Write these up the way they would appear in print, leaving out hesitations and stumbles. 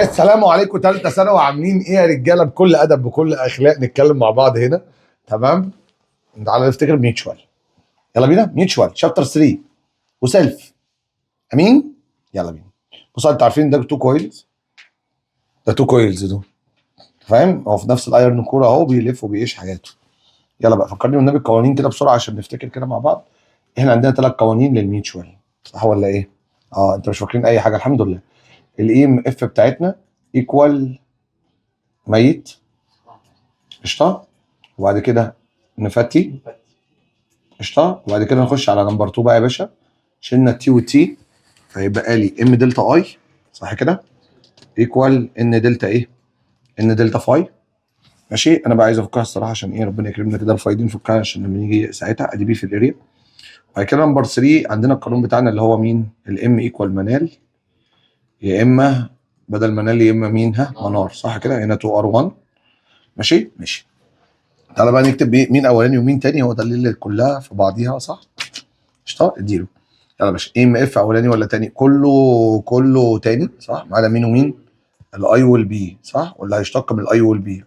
السلام عليكم ثالثه ثانوي، عاملين ايه يا رجاله؟ بكل ادب بكل اخلاق نتكلم مع بعض هنا. تمام. تعالى نفتكر ميوتشوال. يلا بينا ميوتشوال شابتر 3 وسيلف. امين. يلا بينا. بصوا انتوا عارفين ده تو كويلز، ده تو كويلز دول، فاهم؟ هو في نفس الايرن كوره اهو، بيلف وبيعيش حياته. يلا بقى فكرني والنبي القوانين كده بسرعه عشان نفتكر كده مع بعض. احنا عندنا 3 قوانين للميوتشوال، صح ولا ايه؟ انتوا مش فاكرين اي حاجه؟ الحمد لله. الاي ام اف بتاعتنا ايكوال ميت، قشطه. وبعد كده نفتي، قشطه. وبعد كده نخش على نمبر 2 بقى يا باشا. شلنا التي والتي، فيبقى لي ام دلتا اي، صح كده؟ ايكوال ان دلتا ايه؟ ان دلتا فاي. ماشي. انا بقى عايز افكها الصراحه عشان ايه، ربنا يكرمنا كده الفايدين نفكها عشان لما نيجي ساعتها ادي بي في الاريا. بعد كده نمبر 3 عندنا القانون بتاعنا اللي هو مين؟ الام ايكوال منال، يا اما بدل منال يا اما مين؟ منار، صح كده؟ هنا 2 ار 1. ماشي ماشي. تعالى بقى نكتب مين اولاني ومين تاني، هو ده اللي كلها في بعضيها، صح؟ قشطه. اديله. يلا يا باشا. ام اف اولاني ولا تاني؟ كله تاني، صح؟ ما عدا مين ومين؟ الاي والبي، صح؟ ولا هيشتق من الاي والبي؟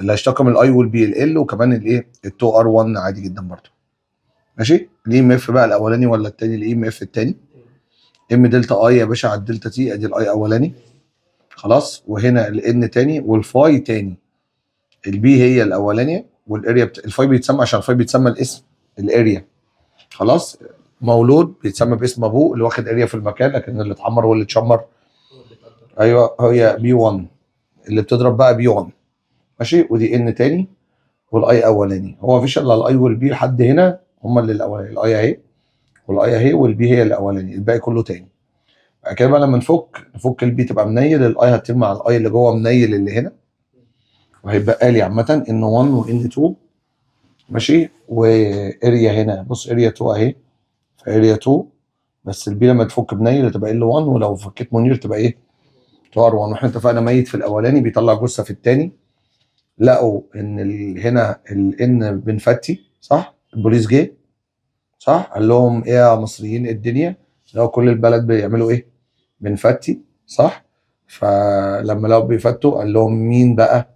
اللي هيشتق من الاي والبي ال وكمان الايه؟ ال2 ار 1 عادي جدا برضه. ماشي. الاي ام اف بقى الاولاني ولا التاني؟ الاي ام اف التاني. ام دلتا اي يا باشا على الدلتا تي، ادي الاي اولاني خلاص. وهنا الان تاني والفاي تاني. البي هي الاولانيه والاريا الفاي بيتسمى عشان الفاي بيتسمى الاسم الاريا، خلاص. مولود بيتسمى باسم ابوه اللي واخد اريا في المكان، لكن اللي اتحمر واللي اتشمر ايوه هي بي 1 اللي بتضرب بقى بي 1. ماشي. ودي ان تاني والاي اولاني. هو مفيش الا الاي والبي لحد هنا هم اللي الاولاني، الاي اهي والاي اهي والبي هي الاولاني، الباقي كله تاني. بعد كده بقى لما نفك البي تبقى منيل، الاي هتطير مع الاي اللي جوه منيل اللي هنا، وهيبقى لي عامه ان 1 وان 2. ماشي. واريا هنا بص اريا 2 اهي، فاريا 2 بس البي لما تفك بنيل تبقى ال 1، ولو فكيت منير تبقى ايه؟ 2 ار 1. واحنا اتفقنا ميت في الاولاني بيطلع جثه في الثاني. لقوا ان هنا الان بنفتي، صح؟ البوليس جه، صح؟ قال لهم ايه يا مصريين الدنيا؟ لو كل البلد بيعملوا ايه؟ بنفتي، صح؟ فلما لو بيفتوا قال لهم مين بقى؟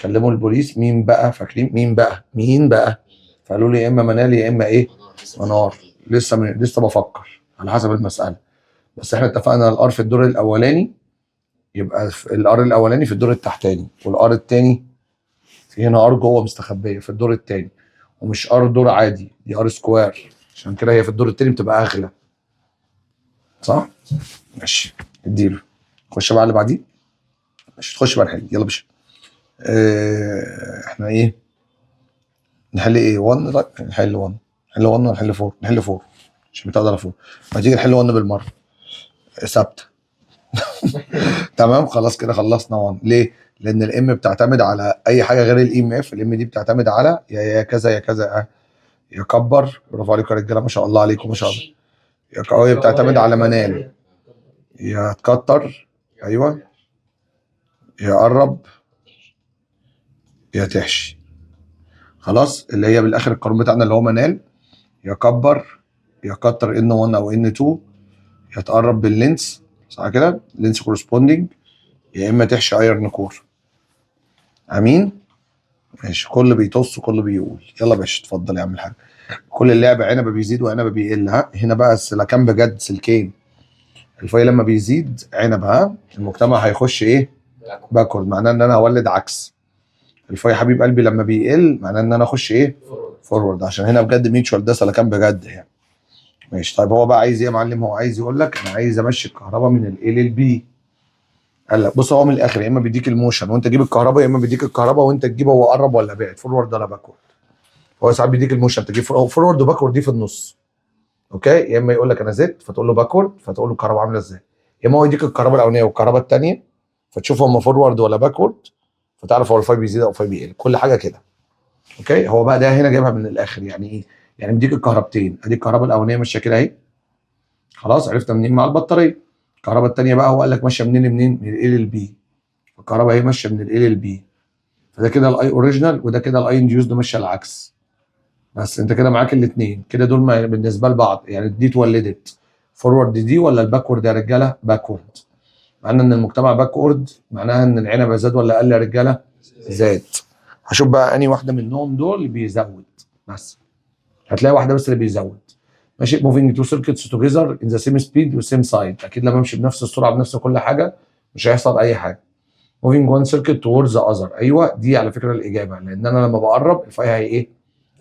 كلموا البوليس مين بقى؟ فاكرين مين بقى؟ مين بقى؟ فقالوا لي يا اما منال يا اما ايه؟ منار. لسه بفكر على حسب المساله. بس احنا اتفقنا الار في الدور الاولاني، يبقى الار الاولاني في الدور التحتاني، والار الثاني في هنا ار جوه مستخبيه في الدور الثاني، ومش ار دور عادي، دي ار سكوير، عشان كده هي في الدور الثاني بتبقى اغلى، صح؟ ماشي. اديله. خش بقى على اللي بعديه. ماشي. تخش بقى نحل. يلا باشا. احنا ايه؟ نحل ايه؟ 1. لا نحل 1. نحل 1 ولا نحل 4؟ نحل 4 عشان بتقدر 4. ما تيجي نحل 1 بالمره ثابته. تمام خلاص كده خلصنا 1. ليه؟ لان الام بتعتمد على اي حاجه غير الاي ام اف. الام دي بتعتمد على يا كذا يا كذا. يكبر. برافو عليكم يا رجاله، ما شاء الله عليكم، ما شاء الله. يا قويه بتعتمد على منال، يا تكتر، ايوه، يا قرب، يا تحشي. خلاص. اللي هي بالاخر القانون بتاعنا اللي هو منال، يا كبر يا كتر ان 1 او ان 2، يا تقرب باللينس، صح كده؟ لينس كورسبوندنج، يا اما تحشي ايرن كور. امين. ماشي. كل بيطص وكل بيقول. يلا يا باشا اتفضل يا عم الحاج. كل اللعب عنبه بيزيد وعنبه بيقل. هنا بقى السلكان بجد سلكين. الفاي لما بيزيد عنب، المجتمع هيخش ايه؟ باكورد، معناه ان انا هولد عكس. الفاي حبيب قلبي لما بيقل معناه ان انا اخش ايه؟ فورورد، عشان هنا بجد ميوتشوال ده سلكان بجد يعني. ماشي. طيب هو بقى عايز ايه يا معلم؟ هو عايز يقول لك انا عايز امشي الكهرباء من الاي للبي. قال لك بص، هو من الاخر يا اما بيديك الموشن وانت تجيب الكهرباء، يا اما بيديك الكهرباء وانت تجيبه هو قرب ولا بعد، فورورد ولا باكورد. هو ساعات بيديك الموشن تجيب فورورد وباكورد دي في النص، اوكي؟ يا اما يقول لك انا زدت فتقول له باكورد فتقول له الكهرباء عامله ازاي، يا اما هو يديك الكهرباء الاولانيه والكهرباء الثانيه فتشوف هم فورورد ولا باكورد، فتعرف هو الفاي بيزيد او الفاي بيقل، كل حاجه كده. اوكي. هو بقى ده هنا جايبها من الاخر. يعني ايه؟ يعني مديك الكهربتين، ادي الكهرباء الاولانيه ماشيه كده اهي، خلاص عرفنا منين؟ مع البطاريه. الكهرباء الثانيه بقى هو قال لك ماشيه منين؟ من الاي للبي. الكهرباء اهي ماشيه من الاي للبي، فده كده الاي اوريجينال وده كده الاي انديوزد ماشيه العكس. بس انت كده معاك الاثنين كده، دول بالنسبه لبعض يعني دي اتولدت فورورد دي ولا الباكورد يا رجاله؟ باكورد. معنى ان المجتمع باكورد معناها ان العنب زاد ولا قل يا رجاله؟ زاد. هشوف بقى اني واحده منهم دول اللي بيزود بس، هتلاقي واحده بس اللي بيزود. ماشي. موفينج تو سيركتس توجذر ان ذا سيم سبيد والسيم سايد، اكيد لما امشي بنفس السرعه بنفس كل حاجه مش هيحصل اي حاجه. موفينج وان سيركت توورز ذا اذر، ايوه دي على فكره الاجابه، لان انا لما بقرب الفاي هي ايه؟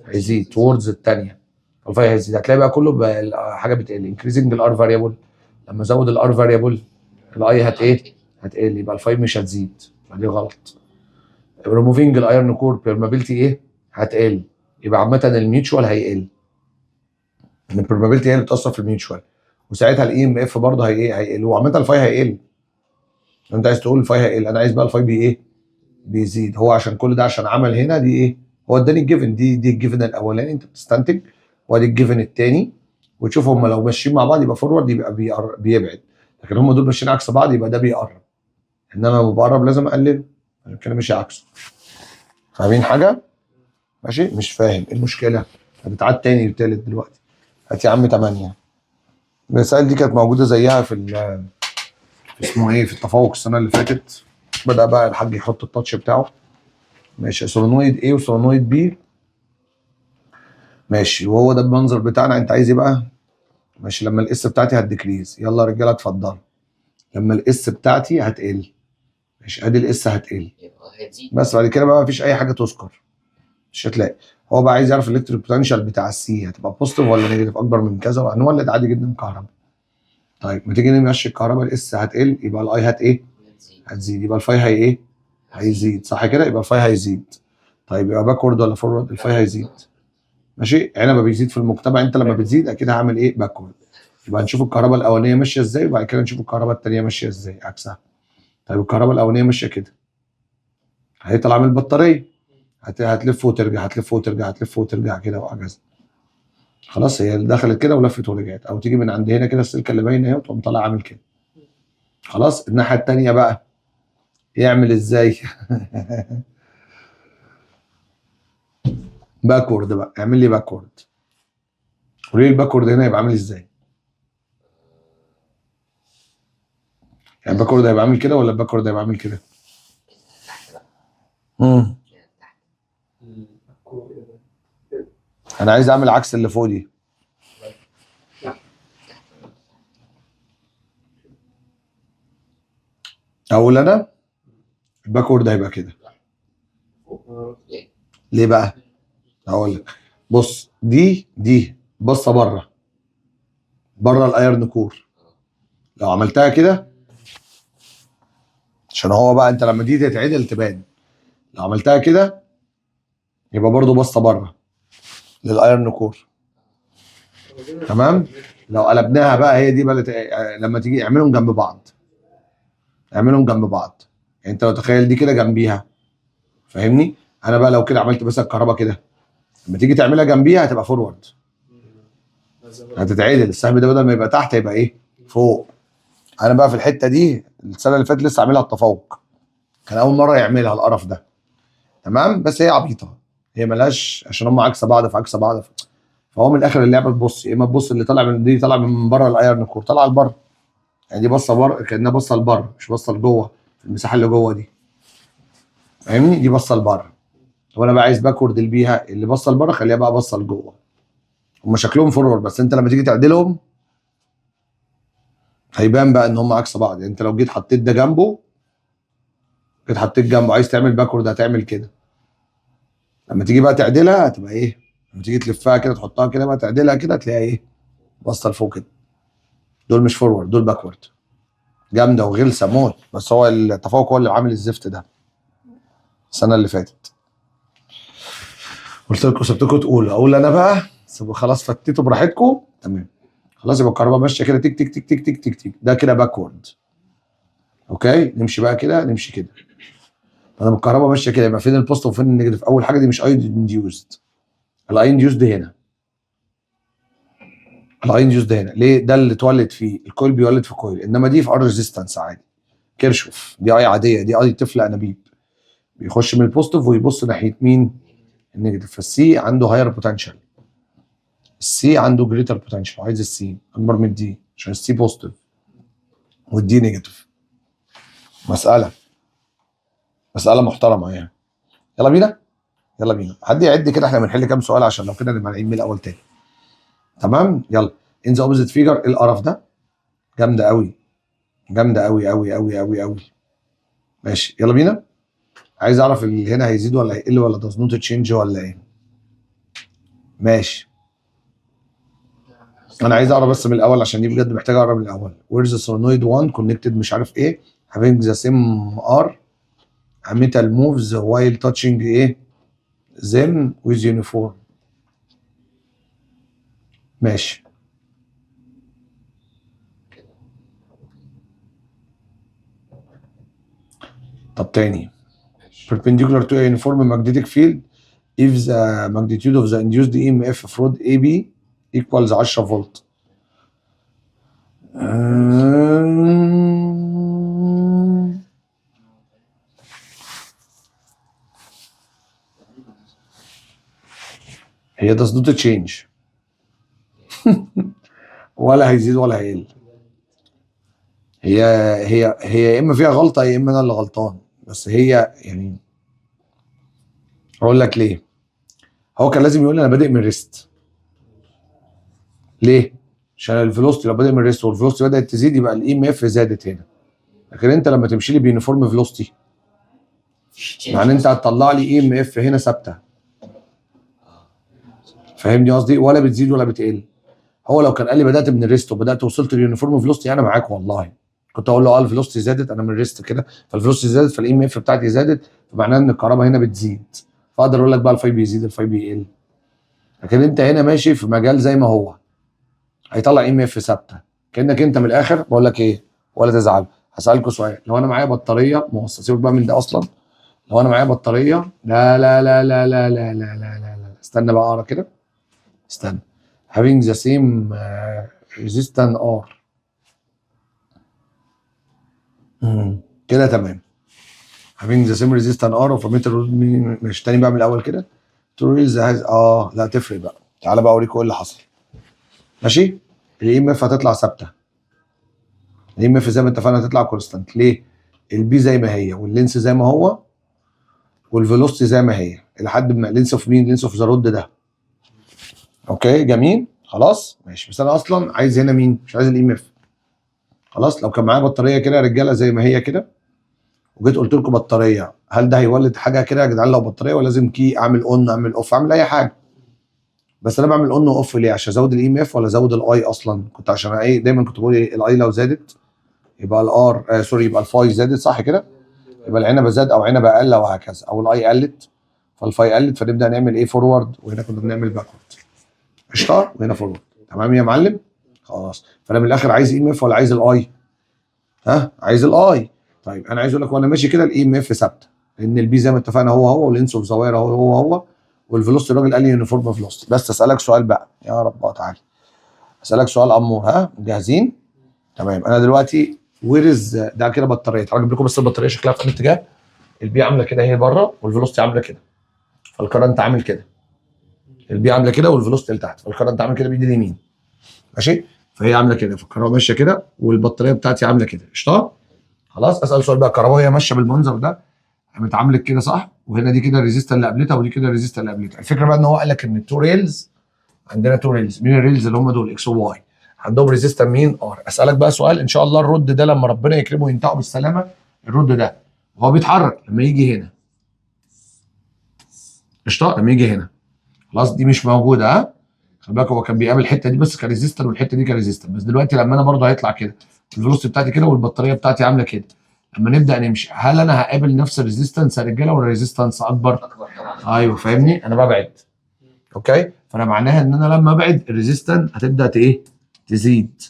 هيزيد توورز الثانيه، الفاي هيزيد. هتلاقي بقى كله بقى حاجه بتقل. انكريزنج الار فاريبل، لما ازود الار فاريبل الاي هت ايه؟ هتقل، يبقى الفاي مش هتزيد، فدي غلط. ريموفينج الايرن كور بيرمابيلتي ايه؟ هتقل، يبقى عامه الميوتشوال هيقل، ان البروبابيلتي هي اللي بتاثر في الميوتشوال، وساعتها الاي ام اف برضه هيقل، وعامه الفاي هيقل. انت عايز تقول الفاي هيقل، انا عايز بقى الفاي بي ايه؟ بيزيد. هو عشان كل ده عشان عمل هنا دي ايه؟ هو اداني الجيفن دي الجيفن الاولاني انت بتستنتج، وادي الجيفن الثاني، وتشوف هم لو ماشيين مع بعض يبقى فورورد يبقى بيبعد، لكن هم دول ماشيين عكس بعض يبقى ده بيقرب، انما لما بقرب لازم اقلله، عشان كده ماشي عكسه. فاهمين حاجه؟ ماشي. مش فاهم ايه المشكله؟ هتتعاد تاني للتالت دلوقتي. هات يا عم 8. المسائل دي كانت موجوده زيها في اسمه ايه، في التفوق السنه اللي فاتت. بدأ بقى الحاج يحط التاتش بتاعه. ماشي. سولونويد A وسولونويد B. ماشي. وهو ده المنظر بتاعنا. انت عايز ايه بقى؟ ماشي. لما الاس بتاعتي هتديكريز، يلا يا رجاله اتفضلوا. لما الاس بتاعتي هتقل، ماشي، ادي الاس هتقل، بس بعد كده بقى مفيش اي حاجه تذكر، مش هتلاقي. هو بقى عايز يعرف الالكتريك بوتنشال بتاع السي هتبقى بوزيتيف ولا نيجاتيف، اكبر من كذا، وهنولد عادي جدا كهرباء. طيب ما تيجي نمشي الكهرباء، الاس هتقل يبقى الاي هت ايه؟ هتزيد، يبقى الفاي هي ايه؟ هيزيد، صح كده؟ يبقى الفاي هيزيد. طيب يبقى باكورد ولا فورورد؟ الفاي هيزيد. ماشي. عنبه بيزيد في المجتمع، انت لما بتزيد اكيد هعمل ايه؟ باكورد. يبقى هنشوف الكهرباء الاولانيه ماشيه ازاي، وبعد كده نشوف الكهرباء الثانيه ماشيه ازاي عكسها. طيب الكهرباء الاولانيه ماشيه كده، هيطلع من البطاريه، هتلف وترجع، هتلف وترجع، هتلف وترجع كده وهكذا. خلاص هي دخلت كده ولفت ورجعت، او تيجي من عند هنا كده السلكه اللي باينه اهي وتقوم طالع عامل كده. خلاص. الناحيه الثانيه بقى يعمل ازاي؟ باكورد بقى، اعمل لي باكورد. وليه الباكورد هنا يبقى عامل ازاي؟ يعني الباكورد هيبقى عامل كده ولا الباكورد هيبقى عامل كده؟ انا عايز اعمل عكس اللي فوق دي. اقول انا الباكورد هيبقى كده. ليه بقى؟ هقول لك. بص دي بصه بره، بره الايرن كور. لو عملتها كده، عشان هو بقى انت لما دي تتعدل تبان، لو عملتها كده يبقى برضو بصه بره للايرن كور. تمام. لو قلبناها بقى هي دي بقى لما تيجي اعملهم جنب بعض، اعملهم جنب بعض. يعني انت لو تخيل دي كده جنبيها، فاهمني؟ انا بقى لو كده عملت بس الكهرباء كده، لما تيجي تعملها جنبيها هتبقى فورورد، هتتعدل. السهم ده بدل ما يبقى تحت هيبقى ايه؟ فوق. انا بقى في الحته دي السنه اللي فاتت لسه عاملها التفوق، كان اول مره يعملها القرف ده. تمام. بس هي عبيطه، هي ملهاش، عشان هم عكس بعض في عكس بعض. فهو من الاخر اللعبه تبص، يا اما تبص اللي طالع من دي طالع من بره الايرن كور، طالعه لبره، يعني دي بصه بره كانها بصه لبره مش بصه لجوه في المساحه اللي جوه دي، فاهمني؟ دي بصه لبره. وانا بقى عايز باكورد بيها اللي بصه لبره خليها بقى بصه لجوه. هم شكلهم فورورد، بس انت لما تيجي تعدلهم هيبان بقى ان هم عكس بعض. يعني انت لو جيت حطيت ده جنبه، جيت حطيت جنبه عايز تعمل باكورد هتعمل كده، لما تيجي بقى تعدلها هتبقى ايه؟ لما تيجي تلفها كده تحطها كده بقى تعدلها كده هتلاقيها ايه؟ باصه لفوق كده. دول مش فورورد، دول باكورد. جامده وغلسه موت، بس هو التفوق هو اللي عامل الزفت ده السنه اللي فاتت. قلت لكم سبتكم تقولوا، اقول انا بقى خلاص فتيتوا براحتكم. تمام. خلاص يبقى الكهرباء ماشيه كده تك تك تك تك تك تك تك، ده كده باكورد. اوكي. نمشي بقى كده، نمشي كده. طالما الكهرباء ماشيه كده يبقى فين البوزيتيف وفين النيجاتيف؟ اول حاجه دي مش اي انديوزد، الاي انديوزد هنا، الاي انديوزد هنا. ليه؟ ده اللي اتولد فيه الكويل، بيولد في كويل، انما دي في ار ريزيستنس عادي كيرشوف. دي اي عاديه، دي اي طفل انابيب بيخش من البوزيتيف ويبص ناحيه مين؟ النيجاتيف. فالسي عنده هاير بوتنشال، السي عنده جريتر بوتنشال، عايز السي اكبر من الدي عشان السي بوزيتيف والدي نيجاتيف. مساله محترمه يعني. يلا بينا حد يعد كده، احنا بنحل كام سؤال عشان لو كده نبقى نعيد من الاول تاني. تمام يلا. ان ذا اوبوزيت فيجر، ايه القرف ده؟ جامده قوي ماشي يلا بينا. عايز اعرف اللي هنا هيزيد ولا هيقل ولا does not change ولا ايه. ماشي انا عايز اقرا بس من الاول عشان دي بجد محتاج اقرا من الاول. where the solenoid 1 connected مش عارف ايه having the same R a metal moves while touching ايه them with uniform. ماشي طب تاني. perpendicular to a uniform magnetic field if the magnitude of the induced EMF from AB equals 10 فولت. هي does not change ولا هيزيد ولا هيقل. هي يا اما فيها غلطه يا اما انا اللي غلطان، بس هي يعني اقول لك ليه. هو كان لازم يقول لي انا بادئ من ريست. ليه؟ عشان الفيلوستي لو بادئ من ريست والفيلوستي بدات تزيد يبقى الاي ام اف زادت هنا. لكن انت لما تمشي لي بيونيفورم فيلوستي يعني انت هتطلع لي اي ام اف هنا ثابته. فاهمني قصدي؟ ولا بتزيد ولا بتقل. هو لو كان قال لي بدات من الريست وبدات وصلت لليونيفورم فيلوستي انا معاك والله كنت اقول له اه الفيلوستي زادت، انا من الريست كده فالفيلوستي زادت فالاي ام اف بتاعتي زادت، فمعناه ان الكهرباء هنا بتزيد، فاقدر اقول لك بقى الفاي بيزيد الفاي بيقل. لكن انت هنا ماشي في مجال زي ما هو هيطلع ام اف ثابته. كانك انت من الاخر بقول لك ايه ولا تزعل. هسالكوا سؤال، لو انا معايا بطاريه موصله، سيبك بقى من ده اصلا. لو انا معايا بطاريه لا استنى بقى اقرا كده. استنى. having the same resistance R كده تمام. having the same resistance R of a meter مش تاني بقى من الاول كده. توريز لا تفرق بقى. تعالى بقى اوريكم ايه اللي حصل. ماشي. الاي ام اف هتطلع ثابته. الاي ام اف زي ما اتفقنا هتطلع كونستانت. ليه؟ البي زي ما هي واللينس زي ما هو والفيلوسيتي زي ما هي لحد ما لينس اوف مين؟ لينس اوف ذا رود ده. اوكي جميل خلاص ماشي. بس انا اصلا عايز هنا مين؟ مش عايز الاي ام اف. خلاص لو كان معايا بطاريه كده يا رجاله زي ما هي كده وجيت قلت لكم بطاريه، هل ده هيولد حاجه كده يا جدعان؟ لو بطاريه ولا لازم كي اعمل اون اعمل اوف اعمل اي حاجه؟ بس انا بعمل اون واوف ليه؟ عشان ازود الاي ام اف ولا ازود الاي اصلا؟ كنت عشان ايه دايما كنت بقول ايه الاي لو زادت يبقى الار سوري يبقى الفاي زادت صح كده؟ يبقى العنبه زاد او عنبه قل وهكذا، او الاي قلت فالفاي قلت فنبدا نعمل ايه فورورد، وهنا كنا بنعمل باكورد. قشطه وهنا فورورد. تمام يا معلم؟ خلاص. فانا من الاخر عايز اي ام اف ولا عايز الاي؟ عايز الاي. طيب انا عايز اقول لك وانا ماشي كده الاي ام اف ثابته لان البي زي ما اتفقنا هو والانس اوف زواير هو والفيلوستي الراجل قال لي يونيفورم فيلوستي. بس اسالك سؤال بقى يا رب تعالى اسالك سؤال امور. جاهزين؟ تمام. انا دلوقتي ويرز ده كده بطاريه. تعالوا اجيب لكم بس البطاريه شكلها في الاتجاه. البي عامله كده هي بره والفيلوستي عامله كده، فالكرنت عامل كده. البي عامله كده والفيلوستي لتحت، فالكرنت عامل كده بايدي اليمين. ماشي. فهي عامله كده فالكهرباء ماشيه كده والبطاريه بتاعتي عامله كده. قشطه. خلاص اسال سؤال بقى. الكهرباء وهي ماشيه بالمنظر ده قامت عملت كده صح؟ وهنا دي كده الريزيستر اللي قابلتها ودي كده الريزيستر اللي قابلتها. الفكره بقى ان هو قال لك ان التو ريلز عندنا تو ريلز. مين الريلز اللي هم دول؟ اكس وواي. عندهم ريزيستر مين؟ ار. اسالك بقى سؤال ان شاء الله الرد ده لما ربنا يكرمه وينتهوا بالسلامه الرد ده وهو بيتحرك لما يجي هنا. قشطه. لما يجي هنا خلاص دي مش موجوده. خلي بالك هو كان بيقابل الحته دي بس كريزيستر والحته دي كريزيستر. بس دلوقتي لما انا برضه هيطلع كده الفلوس بتاعتي كده والبطاريه بتاعتي عامله كده. لما نبدا نمشي هل انا هقابل نفس الريزيستنس يا رجاله ولا ريزيستنس اكبر؟ ايوه فاهمني. انا ببعد. اوكي. فانا معناها ان انا لما ابعد الريزيستنس هتبدا تزيد.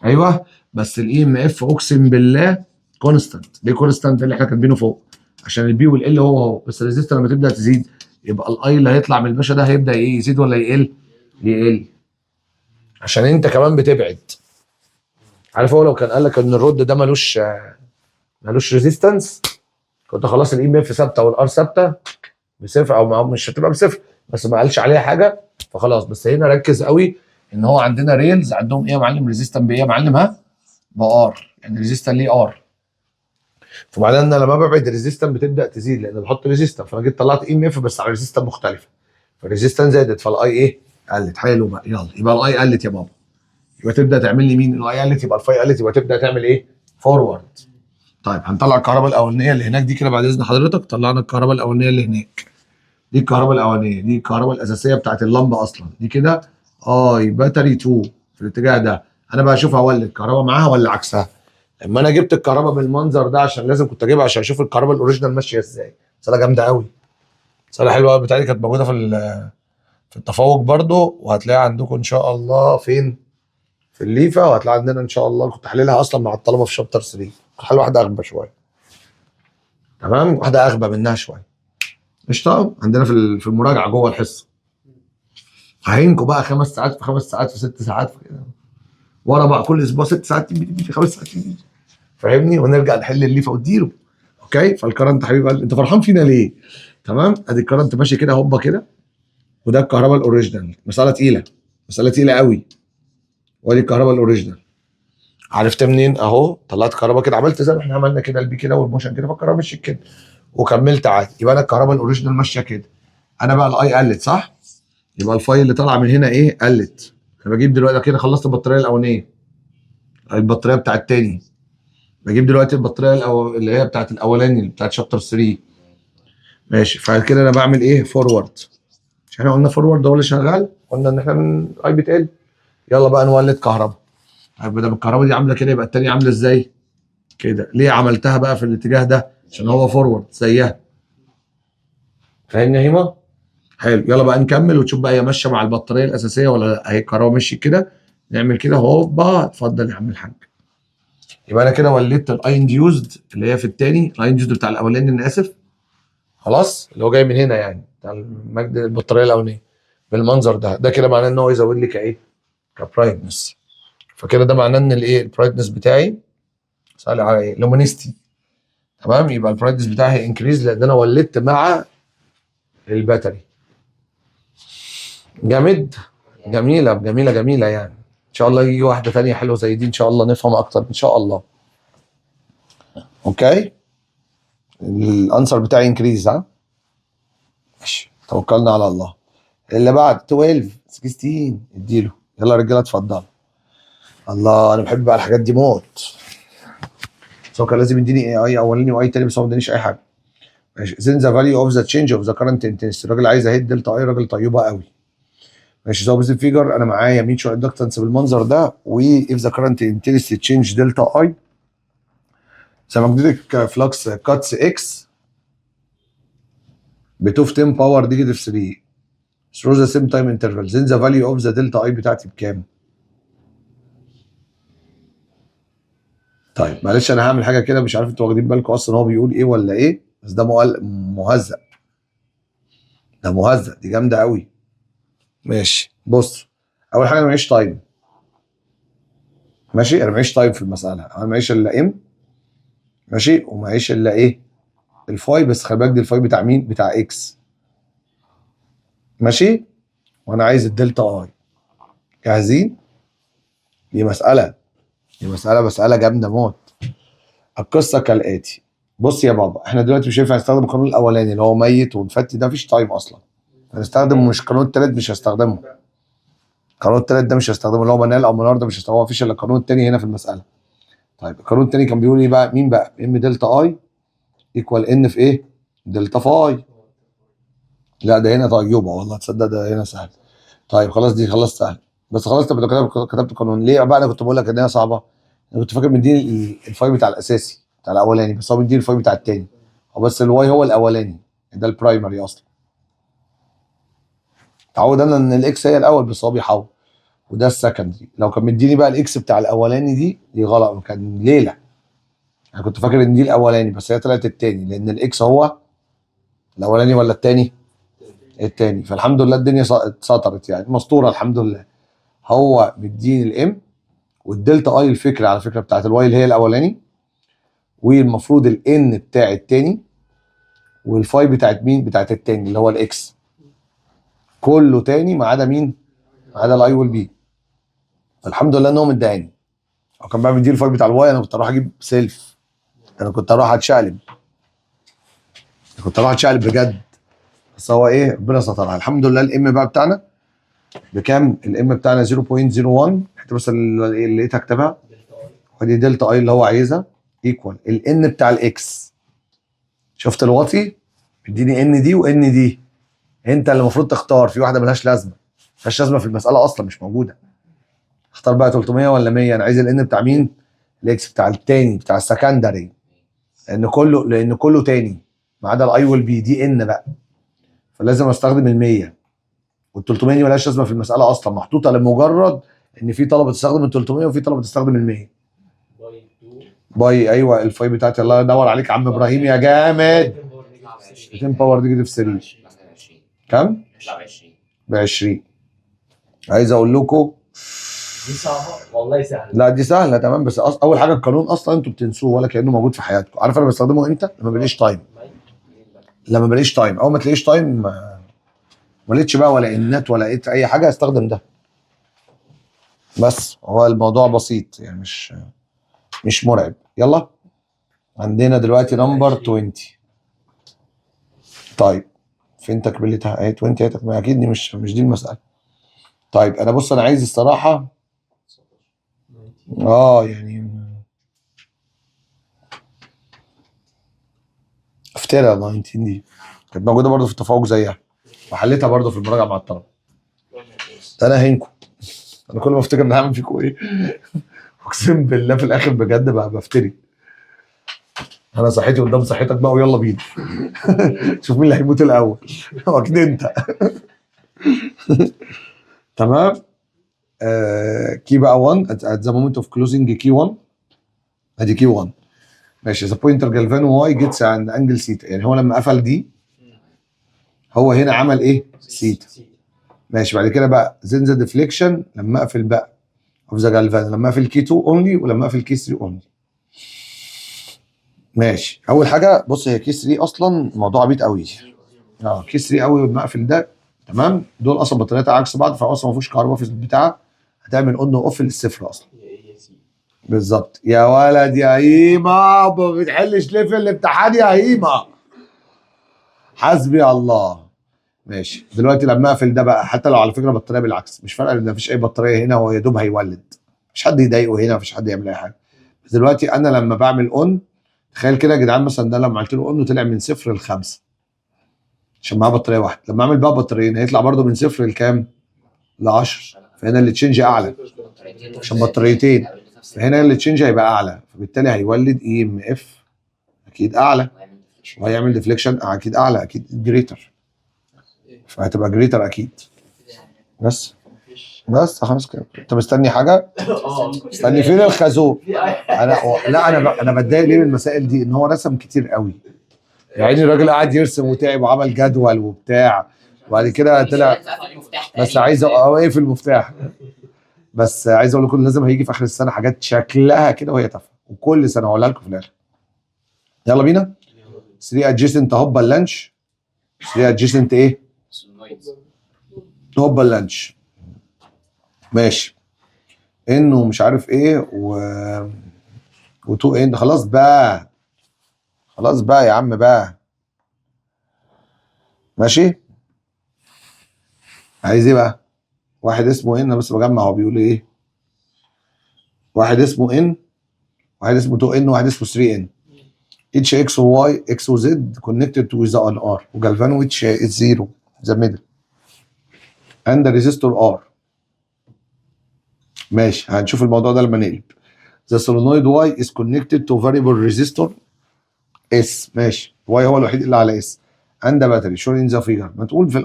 ايوه. بس الاي ام اف اقسم بالله كونستانت. ليه كونستانت؟ اللي احنا كاتبينه فوق عشان البي والال هو بس الريزيستنس لما تبدا تزيد يبقى الاي اللي هيطلع من الباشا ده هيبدا يزيد ولا يقل؟ يقل. عشان انت كمان بتبعد. عارف هو لو كان قال لك ان الرد ده ملوش ريزيستنس كنت خلاص الاي ام اف ثابته والار ثابته بصفر او مش هتبقى بصفر بس ما قالش عليها حاجه فخلاص. بس هنا ركز قوي ان هو عندنا ريلز عندهم ايه يا معلم؟ ريزيستنس بايه يا معلم؟ بار. يعني ريزيستنس ليه ار، فمعناه ان انا لما ببعد الريزيستنس بتبدا تزيد لان بحط ريزيستنس، فانا جيت طلعت ام اف بس على ريزيستنس مختلفه، فالريزيستنس زادت فالاي ايه؟ قلت. حلو بقى، يلا يبقى الاي قلت يا بابا، يبقى تبدا تعمل لي مين؟ الاي قلت يبقى الفاي قلت، يبقى تبدا تعمل ايه؟ فورورد. طيب هنطلع الكهرباء الاولانيه اللي هناك دي كده بعد اذن حضرتك. طلعنا الكهرباء الاولانيه اللي هناك، دي الكهرباء الاولانيه، دي الكهرباء الاساسيه بتاعت اللمبه اصلا، دي كده اي باتري 2 في الاتجاه ده. انا بقى اشوف اولد الكهرباء معاها ولا عكسها. لما انا جبت الكهرباء بالمنظر ده عشان لازم كنت اجيبها عشان اشوف الكهرباء الاوريجينال ماشيه ازاي. مساله جامده قوي، مساله حلوه قوي، بتاعتي كانت موجوده في التفوق برضو، وهتلاقيها عندكم ان شاء الله فين؟ في الليفه، وهتلاقي عندنا ان شاء الله. كنت حللها اصلا مع الطلبه في شابتر 3، حل واحده اغبى شويه، تمام، واحده اغبى منها شويه. قشطه، عندنا في المراجعه جوه الحصه. هعينكم بقى 5 ساعات في 5 ساعات في 6 ساعات في كده ورا بقى، كل اسبوع 6 ساعات في 5 ساعات فاهمني، ونرجع نحل الليفه واديله. اوكي، فالكرنت حبيب قلبي انت فرحان فينا ليه؟ تمام، ادي الكرنت ماشي كده هوبا كده، وده الكهرباء الاوريجينال. مساله تقيله، مساله تقيله قوي. وادي الكهرباء الاوريجينال، عرفت منين؟ اهو طلعت كهرباء كده، عملت زي ما احنا عملنا كده البي كده والموشن كده، فالكهرباء مشيت كده وكملت عادي. يبقى انا الكهرباء الاوريجينال ماشيه كده. انا بقى الاي قلت صح؟ يبقى الفاي اللي طالعه من هنا ايه؟ قلت. انا بجيب دلوقتي كده، خلصت البطاريه الاولانيه، البطاريه بتاع الثاني، بجيب دلوقتي البطاريه اللي هي بتاعت الاولاني اللي بتاعت شابتر 3. ماشي، فعلى كده انا بعمل ايه؟ فورورد. مش احنا قلنا فورورد هو اللي شغال؟ قلنا ان احنا من اي بتقل. يلا بقى نولد كهرباء. طيب بدل الكهرباء دي عامله كده، يبقى الثانيه عامله ازاي؟ كده. ليه عملتها بقى في الاتجاه ده؟ عشان هو فورورد زيها. فاهمني يا هيما؟ حلو، يلا بقى نكمل وتشوف بقى هي ماشيه مع البطاريه الاساسيه ولا لا. اهي الكهرباء مشيت كده، نعمل كده هوبا. اتفضل يا عم الحاج. يبقى انا كده ولدت الاي انديوزد اللي هي في الثاني، الاي انديوزد بتاع الاولاني انا اسف، خلاص، اللي هو جاي من هنا يعني بتاع المجد البطاريه الاولانيه بالمنظر ده. ده كده معناه ان هو يزود لي كايه؟ كبرايتنس. فكده ده معناه ان الايه؟ البرايتنس بتاعي سأل على ايه؟ لومينيستي. تمام، يبقى البرايتنس بتاعي انكريز لان انا ولدت مع الباتري. جامد، جميله جميله جميله يعني. ان شاء الله يجي واحده ثانيه حلوه زي دي ان شاء الله، نفهم اكتر ان شاء الله. اوكي، الانسر بتاعي انكريز. ها ماشي، توكلنا على الله. اللي بعد 12 16 اديله. يلا يا رجاله اتفضلوا. الله، انا بحب بقى الحاجات دي موت. بس هو كان لازم يديني اي اولاني واي تاني، بس هو ما ادانيش اي حاجه. ماشي، then the value of the change of the current intensity. الراجل عايز اهيد دلتا اي، راجل طيوبه قوي. ماشي، so with the figure انا معايا mutual inductance بالمنظر ده، و if the current intensity change دلتا اي the magnetic flux cuts x ب 2 في 10 باور نيجاتيف 3 through the same time interval, then the value of the دلتا اي بتاعتي بكام؟ طيب معلش انا هعمل حاجه كده، مش عارف انتوا واخدين بالكم اصلا هو بيقول ايه ولا ايه، بس ده مهزأ. ده مهزأ، دي جامده قوي. ماشي، بص، اول حاجه انا معيش تايم. ماشي، انا معيش تايم في المساله، انا معيش الا ام. ماشي، ومعيش الا ايه؟ الفاي. بس خلي بالك دي الفاي بتاع مين؟ بتاع اكس. ماشي، وانا عايز الدلتا اي. جاهزين؟ دي مساله جامده موت. القصه كالاتي. بص يا بابا، احنا دلوقتي مش هينفع نستخدم القانون الاولاني اللي هو ميت ونفتي، ده مفيش تايم اصلا. هنستخدم مش القانون التالت، مش هستخدمه. القانون التالت ده مش هستخدمه، اللي هو منال او منار ده مش هستخدمه، مفيش الا القانون التاني هنا في المساله. طيب القانون التاني كان بيقول ايه بقى؟ مين بقى؟ ام دلتا اي ايكوال ان في ايه؟ دلتا فاي. لا ده هنا طيوبه والله، تصدق ده هنا سهل. طيب خلاص، دي خلاص سهل. بس خلاص انت كتبت القانون ليه بقى؟ انا كنت بقول لك ان هي صعبه. انا كنت فاكر مديني الفاي بتاع الاساسي بتاع الاولاني، بس هو مديني الفاي بتاع التاني. هو بس الواي هو الاولاني، ده البرايمري اصلا. اتعود انا ان الاكس هي الاول، بس هو بيحول. وده السكندري. لو كان مديني بقى الاكس بتاع الاولاني دي غلط، كان ليله. انا كنت فاكر ان دي الاولاني، بس هي طلعت التاني، لان الاكس هو الاولاني ولا التاني؟ التاني. فالحمد لله الدنيا اتسطرت يعني، مسطوره الحمد لله. هو مديني الام والدلتا اي، الفكره على فكره بتاعت الواي اللي هي الاولاني، والمفروض الان بتاع التاني، والفاي بتاعت مين؟ بتاعت التاني اللي هو الاكس. كله تاني ما عدا مين؟ ما عدا الاي والبي. فالحمد لله ان هو مداني. لو كان بقى مديني الفاي بتاع الواي انا كنت اروح اجيب سيلف، انا كنت اروح اتشقلب، بجد. بس هو ايه، ربنا سترها الحمد لله. الام بقى بتاعنا بكام؟ الام بتاعنا 0.01 حتى بس اللي لقيتها اكتبها، ودي دلتا اي اللي هو عايزها ايكوال الان بتاع الاكس. شفت الواطي اديني ان دي وان دي، انت اللي المفروض تختار، في واحده ملهاش لازمه، ملهاش لازمه في المساله اصلا، مش موجوده. اختار بقى 300 ولا 100. انا عايز الان بتاع مين؟ الاكس بتاع التاني، بتاع السكندري، لان كله تاني ما عدا الاي والبي دي ان بقى، فلازم استخدم ال 100. وال 300 دي ملهاش لازمه في المساله اصلا، محطوطه لمجرد ان في طلبه تستخدم ال 300 وفي طلبه تستخدم ال 100. باي ايوه الفاي بتاعتي، الله ينور عليك يا عم ابراهيم يا جامد. 200 باور نيجاتيف 3 كام؟ ب 20. عايز اقول لكم دي صعبه والله سهله. لا دي سهله تمام، بس اول حاجه القانون اصلا انتوا بتنسوه ولا كانه موجود في حياتكم. عارف انا بستخدمه امتى؟ لما بلاقيش تايم. اول ما تلاقيش تايم ما لقيتش بقى ولا انات ولا لقيت اي حاجه، استخدم ده. بس هو الموضوع بسيط يعني، مش مرعب. يلا عندنا دلوقتي نمبر 20. طيب فين تكملتها؟ اهي 20 اهي تكملتها، اكيد دي مش دي المساله. طيب انا بص، انا عايز الصراحه يعني افترى 19 دي كانت موجوده برضه في التفوق زيها، وحليتها برضه في المراجعه مع الطلبه. ده انا هينكم، انا كل ما افتكر ان هعمل فيكم ايه اقسم بالله في الاخر بجد بقى بفتري. انا صحتي قدام صحتك بقى ويلا بينا شوف مين اللي هيموت الاول اكيد انت تمام. كي بقى 1 at the moment of closing كي 1، ادي كي 1 ماشي. ذا بوينتر جالفانو واي جيتس عند انجل سيتا، يعني هو لما قفل دي هو هنا عمل ايه؟ سيتا. ماشي. بعد كده بقى زين ذا ديفليكشن لما اقفل بقى اوف ذا جالفانو، لما اقفل كي 2 اونلي ولما اقفل كي 3 اونلي. ماشي. اول حاجه بص، هي كي 3 اصلا موضوع عبيط قوي. كي 3 قوي لما اقفل ده تمام، دول اصلا بطاريات عكس بعض، فاصلا ما فيهوش كهرباء في البتاع، هتعمل اون واوف للصفر اصلا. بالظبط يا ولد يا هيما، ما بتحلش ليه في الامتحان يا هيما؟ حسبي الله. ماشي. دلوقتي لما اقفل ده بقى، حتى لو على فكره بطاريه بالعكس مش فارقه، لان مفيش اي بطاريه هنا، هو يا دوب هيولد، مفيش حد يضايقه هنا، مفيش حد يعمل اي حاجه. بس دلوقتي انا لما بعمل اون، تخيل كده يا جدعان مثلا ده لما عملت له اون طلع من 0 ل5 عشان معاه بطاريه واحده، لما اعمل بقى بطاريين هيطلع برده من 0 لكام؟ ل10. فهنا اللي تشينج اعلى عشان بطاريتين، فهنا اللي تشينج هيبقى اعلى، فبالتالي هيولد اي ام اف اكيد اعلى، وهيعمل ديفليكشن اكيد اعلى، اكيد جريتر، فهتبقى جريتر اكيد. بس خلاص كده. انت مستني حاجه؟ مستني فين الخازوق؟ انا بتضايق ليه من المسائل دي؟ ان هو رسم كتير قوي يعني، الراجل قاعد يرسم وتعب وعمل جدول وبتاع، وبعد كده طلع بس عايز اقف المفتاح. بس عايز اقول لكم لازم هيجي في اخر السنه حاجات شكلها كده وهي تافهه، وكل سنه هقولها لكم في الاخر. يلا بينا. 3 ادجيسنت هوبا اللانش. 3 ادجيسنت ايه؟ هوبا اللانش. ماشي. انه مش عارف ايه وتو ان. خلاص بقى يا عم بقى. ماشي. عايز ايه بقى؟ واحد اسمه ان، انا بس بجمع هو بيقول ايه. واحد اسمه ان، واحد اسمه 2 ان، وواحد اسمه 3 ان. each x و y x و z connected to with an r وجالفانو which is 0 the middle and the resistor r. ماشي. هنشوف الموضوع ده لما نقلب. the solenoid y is connected to variable resistor s. ماشي. y هو الوحيد اللي على s and the battery shown in the figure. ما تقول في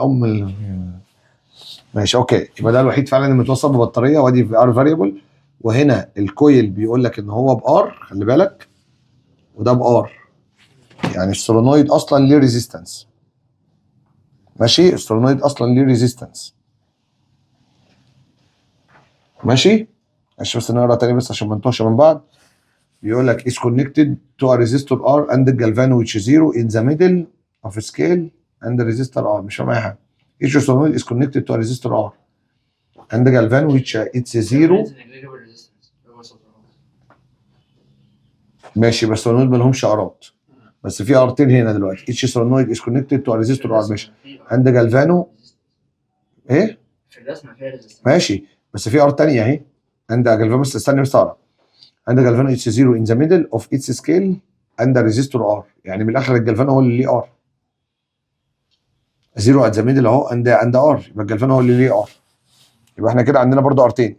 ماشي اوكي. يبقى ده الوحيد فعلا اللي متوصل ببطاريه، وادي في ار فاريبل، وهنا الكويل بيقول لك ان هو بار، خلي بالك، وده بار، يعني السولونويد اصلا ليه ريزيستنس. ماشي. السولونويد اصلا ليه ريزيستنس. ماشي. بس نقرا تاني بس عشان ما نتوهش من بعض. بيقول لك is connected to a resistor R and the galvano which is 0 in the middle of a scale and the resistor R. مش فاهم اي حاجه. each solenoid is connected to a resistor R and the galvano which it's 0. ماشي، بس السولنويد ما لهمش ارات، بس في ارتين هنا دلوقتي. اتش سولنويد از كونكتد تو ريزيستور ار. ماشي، عند جالفانو ايه؟ في الرسمه فيها ريزيستنس. ماشي، بس في ار تانية اهي عند جالفانو. بس استنى بس اقرا. عند جالفانو اتش 0 ان ذا ميدل اوف اتس سكيل عند ريزيستور ار. يعني من الاخر الجالفانو هو اللي ليه ار. 0 ات ذا ميدل اهو عند ار، يبقى الجالفانو هو اللي ليه ار. يبقى احنا كده عندنا برضو ارتين.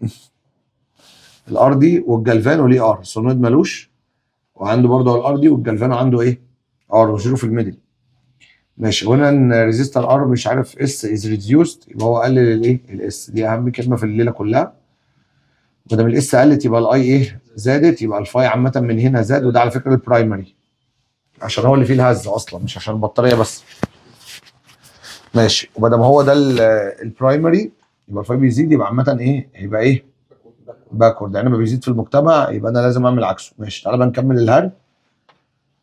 الار دي والجالفانو ليه ار، السولنويد مالوش، وعنده برضو الار دي والجالفانو عنده ايه؟ ار، وزيرو في الميدل. ماشي، هنا ان ريزيستور ار مش عارف اس از ريديوست، يبقى هو قلل الايه؟ الاس. دي اهم كلمه في الليله كلها. ما دام الاس قلت يبقى الاي ايه؟ زادت، يبقى الفاي عامه من هنا زاد. وده على فكره البرايمري، عشان هو اللي فيه الهز اصلا، مش عشان البطاريه بس. ماشي، وما دام هو ده البرايمري يبقى الفاي بيزيد، يبقى عامه ايه؟ هيبقى ايه؟ باكورد. يعني لما بيزيد في المجتمع يبقى انا لازم اعمل عكسه. ماشي، تعالى بقى نكمل الهري.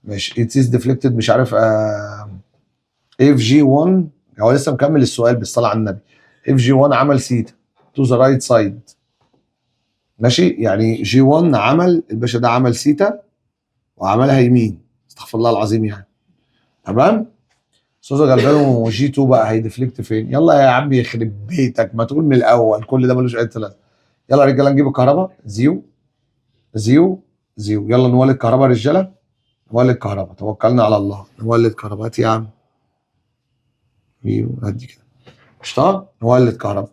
ماشي، اتس ديفليكتد مش عارف اف جي 1. هو لسه مكمل السؤال بالصلاه على النبي. اف جي 1 عمل سيتا تو ذا رايت سايد. ماشي، يعني جي 1 عمل الباشا ده عمل سيتا وعملها يمين، استغفر الله العظيم يعني. تمام. سوزا جالفانو جي 2 بقى هيديفليكت فين؟ يلا يا عم يخرب بيتك، ما تقول من الاول، كل ده ملوش اي ثلاثه. يلا يا رجاله نجيب الكهرباء. زيو زيو زيو. يلا نولد كهرباء يا رجاله، نولد كهرباء، توكلنا على الله. نولد كهرباء. هات يا عم زيو، هدي كده قشطه. نولد كهرباء.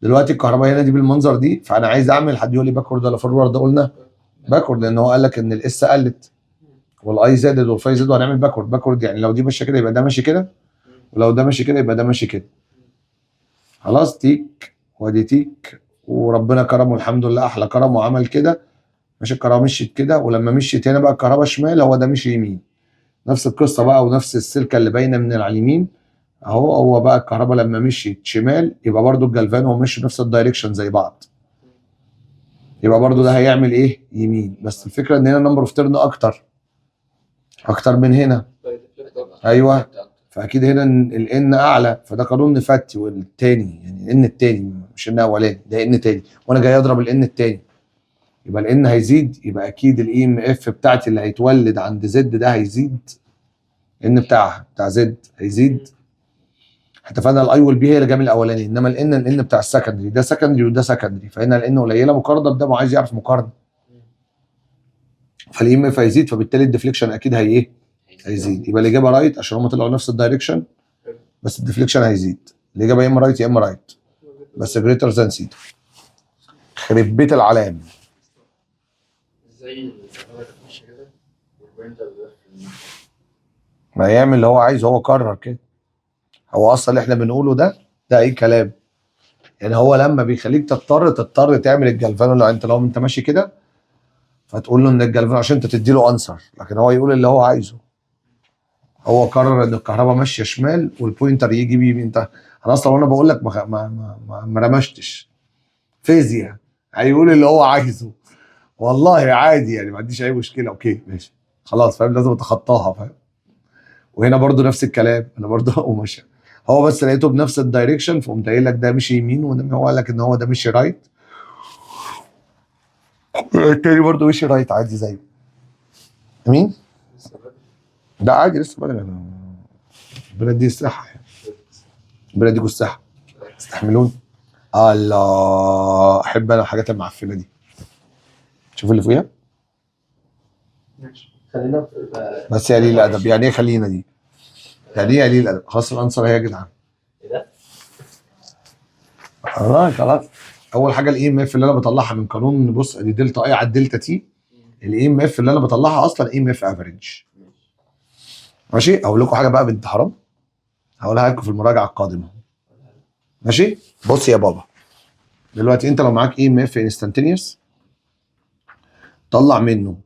دلوقتي الكهرباء هنا دي بالمنظر دي، فانا عايز اعمل، حد يقول لي باكورد ولا فورورد؟ قلنا باكورد، لان هو قال لك ان الاس قلت والاي زادت والفاي زاد، وهنعمل باكورد. باكورد يعني لو دي ماشيه كده يبقى ده ماشي كده، ولو ده ماشي كده يبقى ده ماشي كده. خلاص، تيك وادي تيك، وربنا كرمه الحمد لله، احلى كرم وعمل كده. ماشي، الكهرباء مشيت كده، ولما مشيت هنا بقى الكهرباء شمال، هو ده مشي يمين. نفس القصه بقى، ونفس السلكه اللي باينه من على اليمين اهو. هو بقى الكهرباء لما مشيت شمال يبقى برضو الجلفان هو مشي نفس الدايركشن زي بعض، يبقى برضو ده هيعمل ايه؟ يمين. بس الفكره ان هنا نمبر اوف تيرن اكتر من هنا. ايوه، فاكيد هنا الان اعلى، فده قانون نفتي. والتاني يعني الان التاني مش ان اولاني، ده ان تاني، وانا جاي اضرب الان التاني، يبقى الان هيزيد. يبقى اكيد الاي ام اف بتاعتي اللي هيتولد عند زد ده هيزيد. ان بتاع زد هيزيد. اتفقنا الاي والبي هي اللي جايه من الاولاني، انما الان بتاع السكندري، ده سكندري وده سكندري، فهنا الان قليله مقارنه بده، وعايز يعرف مقارنه. فالاي ام اف هيزيد، فبالتالي الديفليكشن اكيد هي ايه؟ هيزيد. يبقى الاجابه رايت عشان هم طلعوا نفس الدايركشن، بس الديفليكشن هيزيد. الاجابه يا اما رايت يا اما رايت، بس جريتر ذان سيتا. خرب بيت العلام. ازاي الكهرباء تخش كده والبوينتر ده ما يعمل اللي هو عايزه، هو قرر كده. هو اصلا اللي احنا بنقوله ده اي كلام. يعني هو لما بيخليك تضطر تعمل الجلفانو، لو انت ماشي كده فتقول له ان الجلفانو عشان انت تدي له انسر، لكن هو يقول اللي هو عايزه. هو قرر ان الكهرباء ماشيه شمال والبوينتر يجي بيه. انت انا اصلا وانا بقول لك ما رمشتش فيزياء، هيقول اللي هو عايزه. والله عادي يعني، ما عنديش اي مشكله. اوكي ماشي خلاص، فاهم؟ لازم اتخطاها، فاهم؟ وهنا برضو نفس الكلام، انا برضو هقوم ماشي. هو بس لقيته بنفس الدايركشن، فقمت قايل لك ده مشي يمين، وهو قال لك ان هو ده مشي رايت، التاني برضو مشي رايت عادي زيه. مين؟ ده عادي لسه بدري. ربنا يديه الصحه يعني، ربنا يديكوا الصحه، استحملوني. الله، احب انا الحاجات المعفنه دي. شوف اللي فوقيها. ماشي، خلينا في بس يا قليل الادب، يعني ايه خلينا دي؟ يعني ايه قليل الادب؟ خلاص الانسر هي يا جدعان. ايه ده؟ خلاص. اول حاجه الاي ام اف اللي انا بطلعها من قانون، بص ادي دلتا اي على الدلتا تي. الاي ام اف اللي انا بطلعها اصلا اي ام اف افريج. ماشي، اقول لكم حاجه بقى بنت حرام، هقولها لكم في المراجعه القادمه. ماشي، بص يا بابا، دلوقتي انت لو معاك اي ام اف انستنتينيوس طلع منه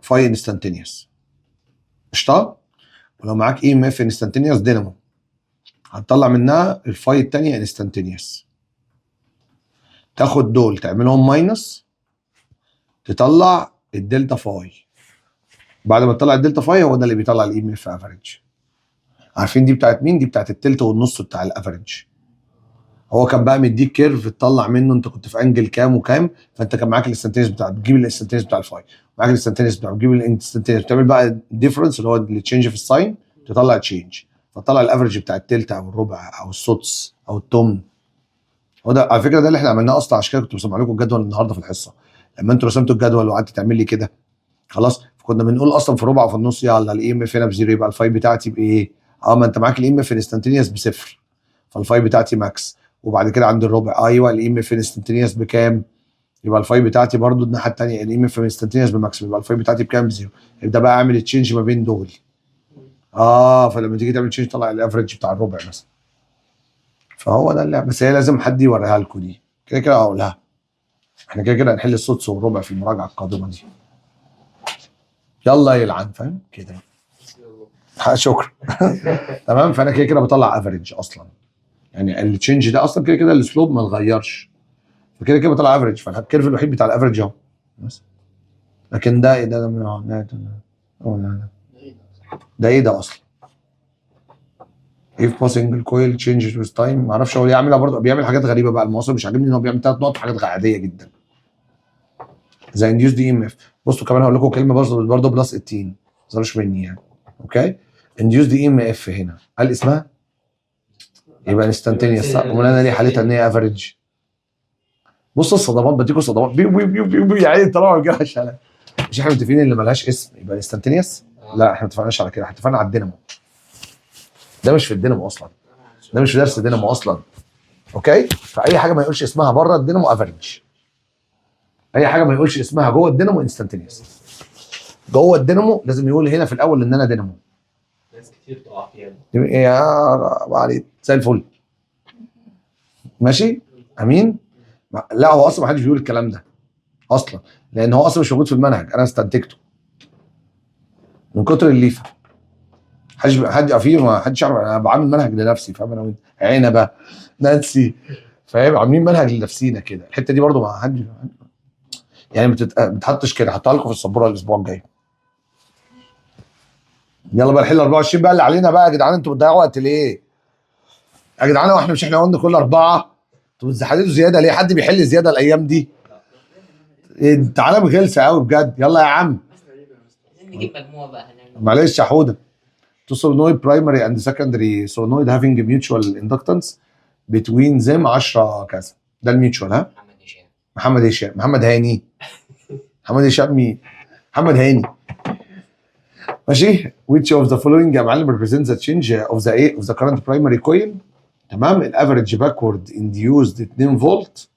فاي انستنتينيوس قشطه. ولو معاك اي ام اف انستنتينيوس دينامو هتطلع منها الفاي الثانيه انستنتينيوس. تاخد دول تعملهم ماينس، تطلع الدلتا فاي. بعد ما تطلع الدلتا فاي هو ده اللي بيطلع الاي ام اف افريج. عارفين دي بتاعت مين؟ دي بتاعت التلت والنص بتاع الافريج. هو كان بقى مديك كيرف تطلع منه انت كنت في انجل كام وكام، فانت كان معاك الانستنتينيوس بتاع، بتجيب الانستنتينيوس بتاع الفاي، معاك الانستنتينيوس بتاع، بتجيب الانستنتينيوس، بتعمل بقى الديفرنس اللي هو التشينج في الساين، تطلع تشينج، فتطلع الافرج بتاع التلت او الربع او السدس او التمن. هو ده على فكره ده اللي احنا عملناه اصلا، عشان كده كنت بسمع لكم الجدول النهارده في الحصه، لما انتوا رسمتوا الجدول وقعدت تعمل لي كده خلاص، كنا بنقول اصلا في ربع وفي النص يلا الاي ام اف هنا بزيرو، يبقى الفاي بتاعتي بايه؟ ما انت معاك الاي ام اف انستنتينيوس بصفر، فالفاي بتاعتي ماكس. وبعد كده عند الربع ايوه الاي ام اف انستنتينيوس بكام؟ يبقى الفاي بتاعتي برضو الناحيه الثانيه الاي ام اف انستنتينيوس بماكس، يبقى الفاي بتاعتي بكام؟ بزيرو. يبدا بقى اعمل تشينج ما بين دول. فلما تيجي تعمل تشينج طلع الافرج بتاع الربع مثلا. فهو ده اللعب، بس هي لازم حد يوريها لكم دي، كده كده اقولها. احنا كده كده هنحل السدس والربع في المراجعه القادمه دي. يلا يلعن، فاهم كده. شكرا. تمام. فانا كده كده بطلع افريج اصلا، يعني التشينج ده اصلا كده كده السلوب ما اتغيرش، فكده كده بطلع افريج، فالكيرف الوحيد بتاع الافريج اهو بس. لكن ده ايه ده؟ ده ايه ده اصلا؟ if possible coil changes with time، ما اعرفش هو يعملها برضه، بيعمل حاجات غريبه بقى المواصل، مش عاجبني ان هو بيعمل 3 نقط حاجات عاديه جدا زي induced EMF. بصوا كمان هقول لكم كلمه برضه بلس 18 ما تزعلوش مني يعني. اوكي. induced EMF هنا قال اسمها يبقى انستنتينيوس صح؟ امال انا ليه حالتها ان هي افريج؟ بص الصدمات بديكوا صدمات بيو بيو بيو بيو بيو يعني طلعوا الجرح شلل. مش احنا متفقين اللي ملهاش اسم يبقى انستنتينيوس؟ لا احنا ما اتفقناش على كده، احنا اتفقنا على الدينامو. ده مش في الدينامو اصلا، ده مش في درس الدينامو اصلا. اوكي. فاي حاجه ما يقولش اسمها بره الدينامو افريج، اي حاجه ما يقولش اسمها جوه الدينامو انستنتينيوس. جوه الدينامو لازم يقول هنا في الاول ان انا دينامو. ناس كتير تقع فيها. يا علي زي الفل. ماشي. امين. لا هو اصلا ما حدش بيقول الكلام ده اصلا، لان هو اصلا مش موجود في المنهج، انا استنتجته من كتر الليفه. حد فيه ما حدش يعرف، انا بعمل منهج لنفسي، فاهم؟ انا وانت عنبه نانسي، فاهم؟ عاملين منهج لنفسينا كده. الحته دي برضو ما حد يعني ما بتحطش كده، هحطها لكم في السبوره الاسبوع الجاي. يلا بقى نحل 24 بقى اللي علينا بقى. يا جدعان انتوا بتضيعوا وقت ليه؟ يا جدعان واحنا مش احنا قلنا كل 4؟ انتوا بتزحلوا زياده ليه؟ حد بيحل زياده الايام دي؟ العالم غلسه قوي بجد. يلا يا عم نجيب مجموعه بقى هنعمل. معلش يا حوده. To solenoid primary and secondary solenoid having mutual inductance between them 10 كذا، ده الميوتشوال. ها؟ محمد هشام. محمد هاني. محمد هشام مين؟ محمد هاني. ماشي. which of the following يا معلم represents the change of the current primary coil. تمام. الافريج باكورد induced 2 فولت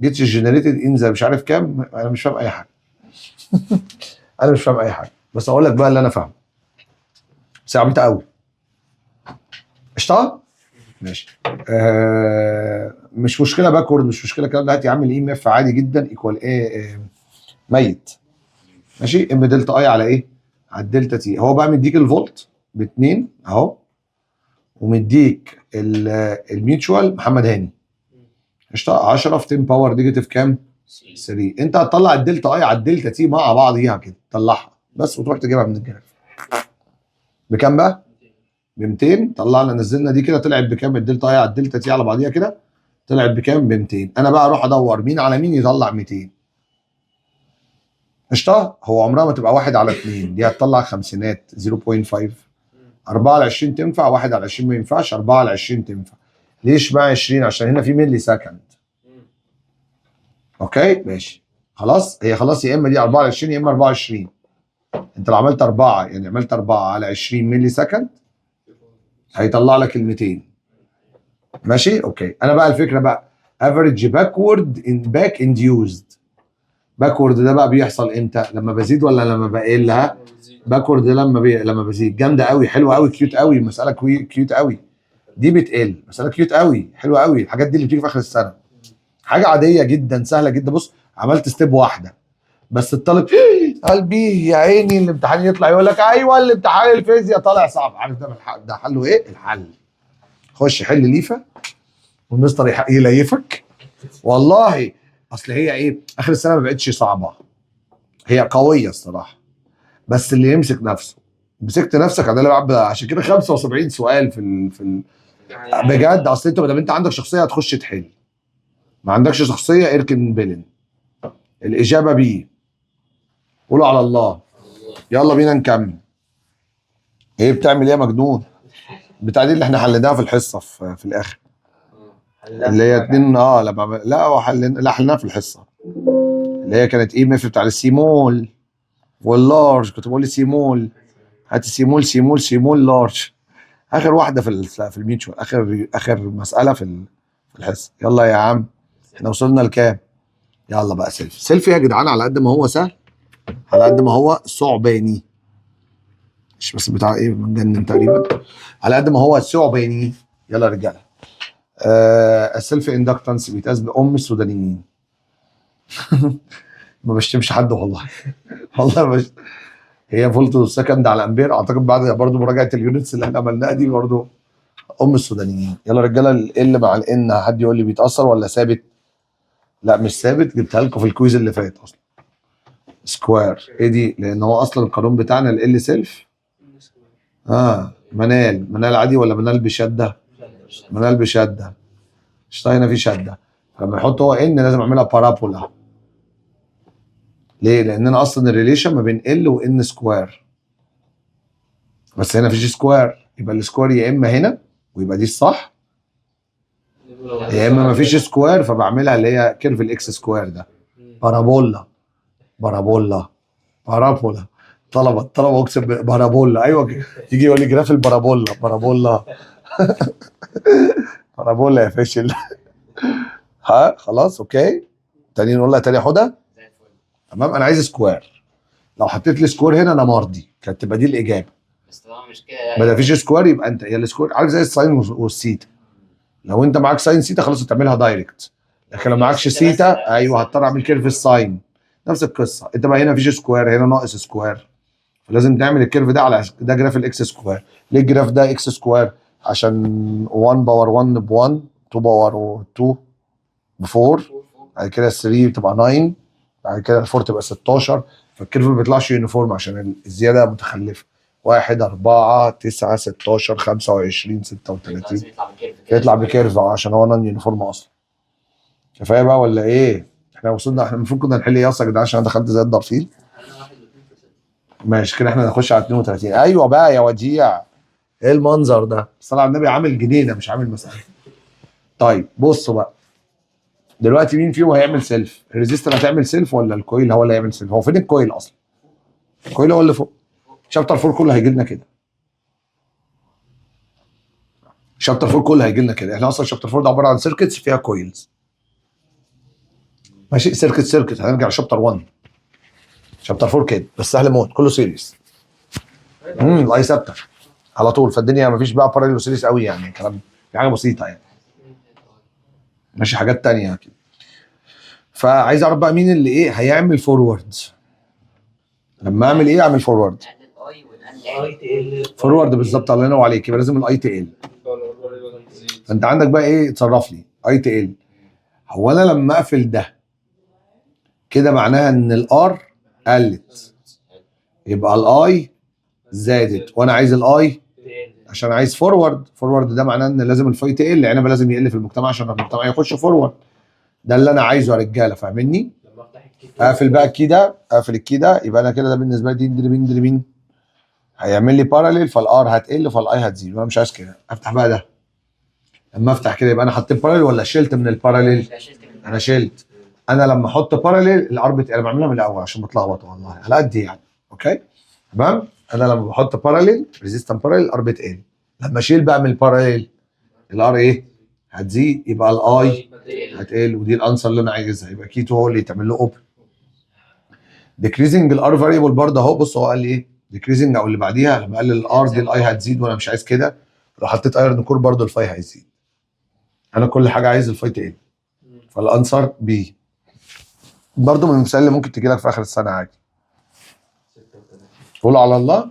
gets generated in the مش عارف كام. انا مش فاهم اي حاجه. انا مش فاهم اي حاجه، بس اقول لك بقى اللي انا فاهمه. بس عبيطه قوي. قشطه. ماشي. مش مشكله باكورد، مش مشكله الكلام ده. هات يا عم الاي ام اف عادي جدا ايكوال ايه؟ ميت. ماشي. ام دلتا اي على ايه؟ على الدلتا تي. هو بقى مديك الفولت ب2 اهو، ومديك الميوتشوال محمد هاني. قشطه. 10 في 10 باور نيجاتيف كام؟ 3. انت هتطلع الدلتا اي على الدلتا تي مع بعضيها كده، تطلعها بس وتروح تجيبها من الجهاز. بكام بقى؟ ب 200. طلعنا نزلنا دي كده طلعت بكام؟ الدلتا اي على الدلتا تي على بعضيها كده طلعت بكام؟ ب 200. انا بقى اروح ادور مين على مين يطلع 200. قشطه. هو عمرها ما تبقى 1 على 2، دي هتطلع خمسينات 0.5. 4 على 20 تنفع، 1 على 20 ما ينفعش، 4 على 20 تنفع. ليش مع 20؟ عشان هنا في ملي سكند. اوكي ماشي. خلاص هي خلاص يا اما دي 4 على 20 يا اما 24. انت لو عملت 4 يعني عملت 4 على 20 ملي سكند هيطلع لك ال 200. ماشي. اوكي. انا بقى الفكره بقى افريج باكورد ان باك انديوزد. باكورد ده بقى بيحصل امتى؟ لما بزيد ولا لما بقل؟ ها؟ باكورد ده لما بزيد. جامده قوي، حلوه قوي، كيوت قوي. مساله كيوت قوي. دي بتقل. مساله كيوت قوي، حلوه قوي. الحاجات دي اللي بتيجي في اخر السنه حاجه عاديه جدا سهله جدا. بص عملت ستيب واحده بس الطالب قلبي يا عيني الامتحان يطلع يقول لك ايوه الامتحان الفيزياء طالع صعب. عارف ده حله ايه؟ الحل خش حل ليفه والمستر يليفك. والله اصل هي ايه؟ اخر السنه ما بقتش صعبه، هي قويه الصراحه، بس اللي يمسك نفسه. مسكت نفسك عشان كده 75 سؤال بجد اصل انت ما دام انت عندك شخصيه هتخش تحل، ما عندكش شخصيه اركن بلن. الاجابه بي. قولوا على الله. يلا بينا نكمل. ايه بتعمل ايه يا مجنون؟ بتاع دي اللي احنا حليناها في الحصه في الاخر، اللي هي اتنين لما لا هو لا حليناها في الحصه، اللي هي كانت ايه مف بتاع السيمول واللارج. كنت بقول سيمول، هات سيمول لارج. اخر واحده في الميوتشوال، اخر مساله في الحصه. يلا يا عم احنا وصلنا لكام؟ يلا بقى سيلف يا جدعان، على قد ما هو سهل على قد ما هو صعباني. مش بس بتاع ايه مجنن تقريبا، على قد ما هو ثعباني. يلا يا رجاله. السيلف اندكتنس بيتقاس بام السودانيين. ما بشتمش حد والله. والله هي فولت سكند على امبير اعتقد، بعد برضه مراجعه اليونتس اللي احنا عملناها دي برضه ام السودانيين. يلا يا رجاله، ال مع الان حد يقول لي بيتاثر ولا ثابت؟ لا مش ثابت، جبتها لكم في الكويز اللي فات اصلا. سكوير ايه دي؟ لان هو اصلا القانون بتاعنا ال سيلف منال عادي ولا منال بشده؟ منال بشده. شتاينر في شده، لما يحط هو ان لازم اعملها بارابولا. ليه؟ لان انا اصلا الريليشن ما بين ال وان سكوير، بس هنا فيش سكوير، يبقى السكوير يا اما هنا ويبقى دي الصح، يا اما ما فيش سكوير فبعملها اللي هي كيرف الاكس سكوير ده، بارابولا. طلبه اقسم بارابولا. ايوه يجي يقول لي جراف البارابولا بارابولا يا فاشل. ها خلاص اوكي. تاني نقولها تاني حدى. تمام انا عايز سكوير، لو حطيت لي سكوير هنا انا مرضي، كانت تبقى دي الاجابه. بس طبعا مش كده. ما فيش سكوير يبقى انت يا السكوير عارف زي الساين والسيتا. لو انت معاك ساين سيتا خلاص هتعملها دايركت، لكن لو معاكش سيتا ايوه هضطر اعمل كيرف الساين. نفس القصه، انت بقى هنا مفيش سكوير، هنا ناقص سكوير، فلازم تعمل الكيرف ده على ده جراف الاكس سكوير. ليه الجراف ده اكس سكوير؟ عشان 1 باور 1 ب 1، 2 باور 2 ب 4، بعد كده 3 تبقى 9، بعد كده 4 تبقى 16، فالكيرف ما بيطلعش يونيفورم عشان الزياده متخلفه. 1 4 9 16 25 36 يطلع بكيرف عشان هو نون يونيفورم اصلا. كفايه بقى ولا ايه؟ احنا وصلنا، احنا المفروض كنا نحل ايه اصلا يا جدعان عشان انا دخلت زي الدرفيل. ماشي كده احنا نخش على 32. ايوه بقى يا وديع، ايه المنظر ده؟ الصلاه على النبي، عامل جنينه مش عامل مساله. طيب بصوا بقى دلوقتي مين فيهم هيعمل سيلف؟ الريزيستور هتعمل سيلف ولا الكويل هو اللي هيعمل سيلف؟ هو فين الكويل اصلا؟ الكويل هو اللي فوق. شابتر 4 كله هيجي لنا كده. شابتر 4 كله هيجي لنا كده. احنا اصلا شابتر 4 ده عباره عن سيركتس فيها كويلز. ماشي سيركت هنرجع لشابتر 1. شابتر 4 كده بس سهل موت كله سيريس. الاي ثابته على طول، فالدنيا مفيش بقى باراليل سيريس قوي يعني، كلام في حاجه بسيطه يعني. ماشي حاجات تانية كده. فعايز اعرف بقى مين اللي ايه هيعمل فورورد. لما اعمل ايه اعمل فورورد. فورورد بالظبط، الله ينور عليك، يبقى لازم الاي تي ال. فانت عندك بقى ايه اتصرف لي اي تي ال. هو انا لما اقفل ده كده معناها ان الار قلت، يبقى الاي زادت، وانا عايز الاي عشان عايز فورورد ده معناه ان لازم الفاي تقل، يعني انا لازم يقل في المجتمع عشان المجتمع يخش فورورد. ده اللي انا عايزه يا رجاله، فاهمني؟ اقفل بقى الكي اقفل الكي يبقى انا كده ده بالنسبه لي دي مين هيعمل لي باراليل، فالار هتقل فالاي هتزيد، وانا مش عايز كده. افتح بقى ده، لما افتح كده يبقى انا حطيت باراليل ولا شلت من الباراليل؟ انا شلت. انا لما احط باراليل الار انا بعملها من الاول عشان بتلخبط والله على قد يعني. اوكي تمام. انا لما بحط باراليل ريزيستنت باراليل الار بتقل، لما اشيل بقى من الباراليل الار ايه هتزيد، يبقى الاي هتقل، ودي الانسر اللي انا عايزها. يبقى كيتو هو اللي يتعمل له اوبن. ديكريزنج الار فاريبل برضه اهو. بص هو قال لي ايه ديكريزنج او اللي بعديها، لما قال الار دي الاي هتزيد وانا مش عايز كده، لو حطيت ايرن كور برضه الفاي هيزيد. انا كل حاجه عايز الفاي تقل، فالانسر بي. برضه من المثال اللي ممكن تجي لك في اخر السنه عادي. قولوا على الله.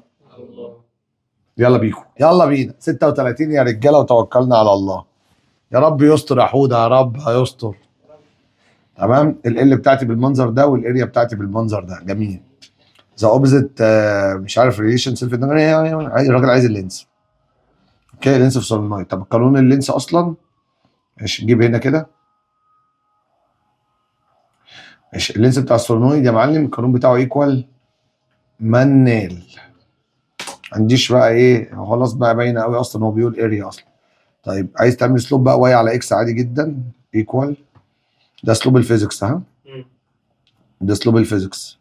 يلا بيكم يلا بينا 36 يا رجاله وتوكلنا على الله. يا رب يستر يا حوده، يا رب هيستر. تمام. ال بتاعتي بالمنظر ده والاريا بتاعتي بالمنظر ده، جميل. ذا اوبزيت مش عارف ريليشن سيلف، الراجل عايز اللينس. اوكي لينس في سولينويد. طب قانون اللينس اصلا ماشي نجيب هنا كده ماشي. اللينس بتاع السولينويد يا معلم القانون بتاعه ايكوال منال. ما عنديش بقى ايه خلاص بقى باينه قوي اصلا هو بيقول اريا اصلا. طيب عايز تعمل سلوب بقى واي على اكس عادي جدا ايكوال ده سلوب الفيزيكس ها ده سلوب الفيزيكس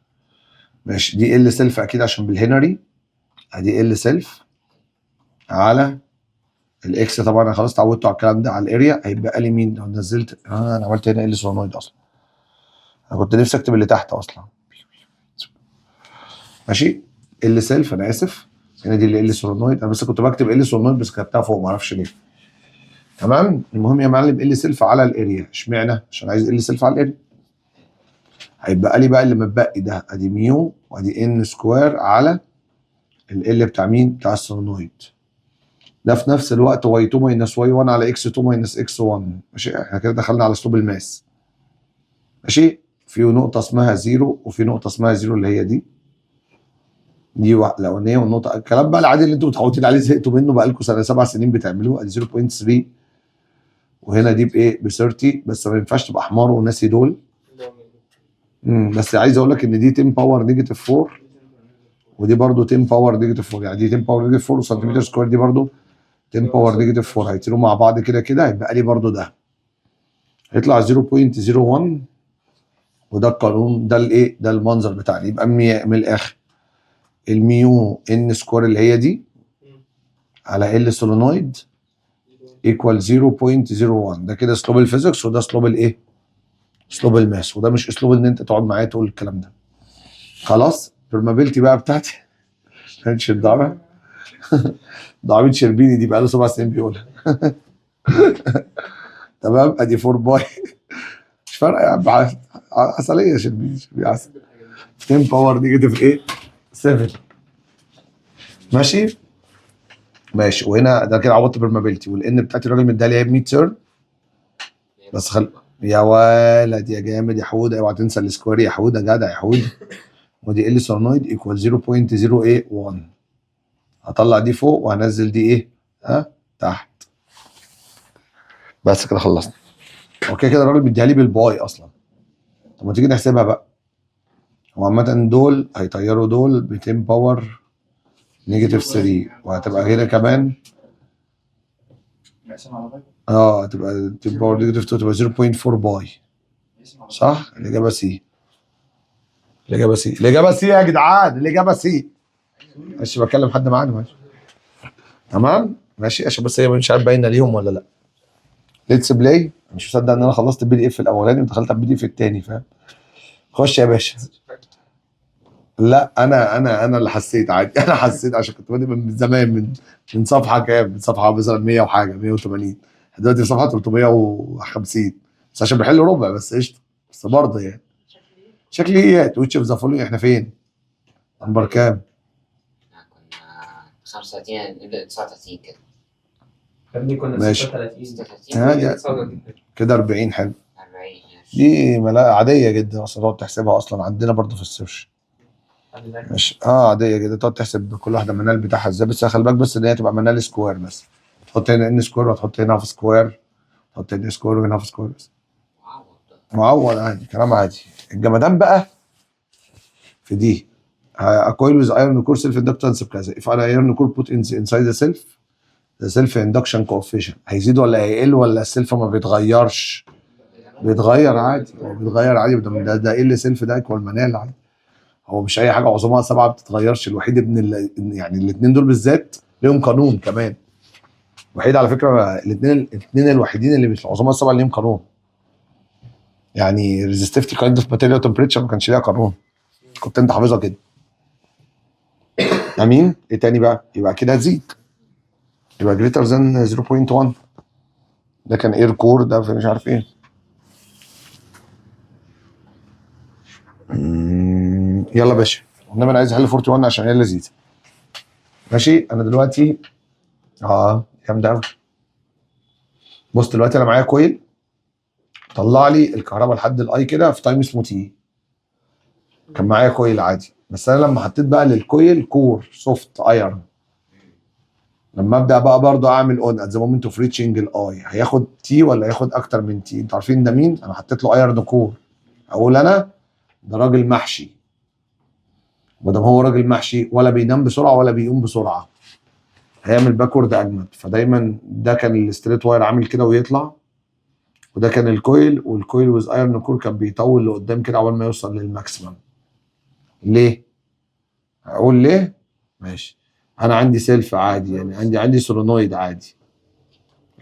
ماشي. دي ال سيلف اكيد عشان بالهنري ادي ال سيلف على الاكس. طبعا انا خلاص اتعودت على الكلام ده على الاريا. هيبقى لي مين لو نزلت انا عملت هنا ال سولينويد اصلا. انا كنت نفسي اكتب اللي تحت اصلا ماشي. ال سيلف انا اسف هنا دي اللي ال سولينويد. انا بس كنت بكتب ال سولينويد بس كتبتها فوق ما اعرفش ليه. تمام. المهم يا معلم ال سيلف على الاريا. اشمعنى؟ عشان عايز ال سيلف على الاريا. هيبقى لي بقى اللي متبقي ده ادي ميو وادي ان سكوير على ال بتاع مين؟ بتاع السولينويد. ده في نفس الوقت واي 2 ماينس واي 1 على اكس 2 ماينس اكس 1 ماشي. احنا كده دخلنا على اسلوب الماس ماشي. في نقطة اسمها زيرو وفي نقطة اسمها زيرو اللي هي دي واحدة الأولانية. والنقطة الكلام بقى العادي اللي انتوا متعودين عليه زهقتوا منه بقى لكم سنة 7 سنين بتعملوه ادي 0.3 وهنا دي بايه؟ ب 30 بس ما ينفعش تبقى حمار وناسي دول. بس عايز اقول لك ان دي 10 باور نيجاتيف 4 ودي برضو 10 باور نيجاتيف 4 يعني دي 10 باور نيجاتيف 4 وسنتيمتر سكوير دي برضو 10 باور نيجاتيف 4 هيطيروا مع بعض كده كده. هيبقى لي برضو ده هيطلع 0.01 وده القانون ده الايه؟ ده المنظر بتاعنا. يبقى من الاخر الميو ان سكوير اللي هي دي على ال سولينويد ايكوال 0.01. ده كده اسلوب الفيزيكس وده اسلوب الايه؟ اسلوب الماس. وده مش اسلوب ان انت تقعد معايا تقول الكلام ده. خلاص البرمابيلتي بقى بتاعتي كانتش الدعوه ضعيف شربيني دي بقى له 7 سنين بيقولها تمام. ادي 4 باي مش فارقه يا عم عسليه شربيني عسل 10 باور نيجاتيف ايه 7 ماشي. ماشي وهنا ده كده عوضت برمابيلتي والان بتاعتي الراجل مديها لي ب 100 تيرن بس يا ولد يا جامد يا حوده. اوعى تنسى السكوير يا حوده جدع يا حوده. ودي ال سولينويد ايكوال 0.081. هطلع دي فوق وهنزل دي ايه؟ تحت. بس كده خلصنا. اوكي كده الراجل مديها لي بالباي اصلا. طب ما تيجي نحسبها بقى. هو عامة دول هيطيروا دول ب 10 باور نيجاتيف 3 وهتبقى هنا كمان هتبقى 10 باور نيجاتيف 2 تبقى 0.4 باي صح؟ الإجابة سي. الإجابة سي يا جدعان. الإجابة سي. ماشي بكلم حد معانا ماشي. تمام ماشي عشان بس هي مش عارف باينة ليهم ولا لا. ليتس بلاي. مش مصدق ان انا خلصت البي دي اف الاولاني ودخلت على البي دي اف الثاني فاهم. خش يا باشا. لا انا اللي حسيت عادي. انا حسيت عشان كنت بادئ من زمان من صفحه كام؟ من صفحه مثلا 100 وحاجه 180 دلوقتي في صفحه 350 بس عشان بحل ربع بس قشطه. بس برضه يعني شكليات ويتش اوف ذا فولوينج. احنا فين؟ نمبر كام؟ كنا 35 إلى 39 كده. خليني كنا ماشي. 36 كده 40 حلو. 40 دي عاديه جدا اصلا تقعد تحسبها اصلا عندنا برضه في السيرش. مش عاديه جدا تقعد تحسب كل واحده منال بتاعها ازاي. بس خلي بالك بس ان هي تبقى منال سكوير بس. تحط هنا ان سكوير وتحط هنا هاف سكوير. تحط هنا سكوير وهنا هاف سكوير بس. معوض عادي كلام عادي. الجمدان بقى في دي a coil with iron core self inductance بكذا. if an iron core put inside the self induction coefficient هيزيد ولا هيقل ولا السلف ما بيتغيرش؟ بيتغير عادي. هو بيتغير عادي. ده ايه اللي سلف ده ايكوال منال عادي. هو مش اي حاجه عظماء 7 ما بتتغيرش. الوحيد يعني الاثنين دول بالذات ليهم قانون كمان. الوحيد على فكره الاثنين الوحيدين اللي مش العظماء 7 اللي ليهم قانون. يعني ريزستيفتي كايند اوف ماتيريال تمبريتشر ما كانش ليها قانون. كنت انت حافظها كده. امين. ايه تاني بقى؟ يبقى كده هتزيد. يبقى جريتر ذان 0.1. ده كان اير كور ده مش عارف ايه. يلا باشا. انما انا عايز احل 41 عشان هي لذيذه. ماشي انا دلوقتي جامده قوي. بص دلوقتي انا معايا كويل طلع لي الكهرباء لحد الاي كده في تايم اسمه تي. كان معايا كويل عادي بس انا لما حطيت بقى للكويل كور سوفت ايرون لما ابدا بقى برضو اعمل اون ات ذا مومنت اوف ريتشنج الاي، هياخد تي ولا هياخد اكتر من تي؟ انتوا عارفين ده مين؟ انا حطيت له ايرن كور. اقول انا ده راجل محشي، ما دام هو راجل محشي ولا بينام بسرعه ولا بيقوم بسرعه، هيعمل باكورد اجمد. فدايما ده كان الستريت واير عامل كده ويطلع، وده كان الكويل، والكويل ويز ايرن كور كان بيطول لقدام كده عقبال ما يوصل للماكسيمم. ليه؟ اقول ليه؟ ماشي. انا عندي سيلف عادي، يعني عندي سولونويد عادي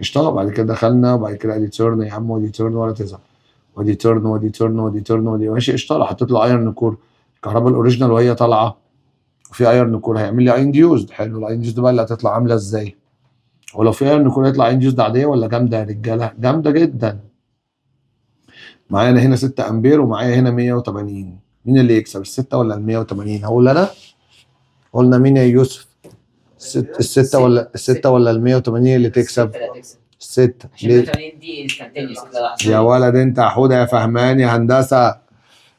اشتغل. بعد كده دخلنا وبعد كده ادي تيرن يا عم، ودي تيرن ولا تزعل، ودي تيرن ودي تيرن ودي تيرن ودي ماشي اشتغل. حطيت له ايرن كور الكهرباء الاوريجينال وهي طالعه، وفي ايرن كور هيعمل لي انديوزد. حلو، الانديوزد بقى اللي هتطلع عامله ازاي؟ ولو في ايرن كور هيطلع انديوزد عاديه ولا جامده يا رجاله؟ جامده جدا. معايا انا هنا 6 امبير ومعايا هنا 180، مين اللي يكسب ال6 ولا ال180؟ هقول انا. قلنا مين يا يوسف؟ الستة ولا ال180 اللي تكسب؟ الستة. ليه؟ دي instantaneous كده لحظة. يا ولد انت يا حوده يا فهمان يا هندسه،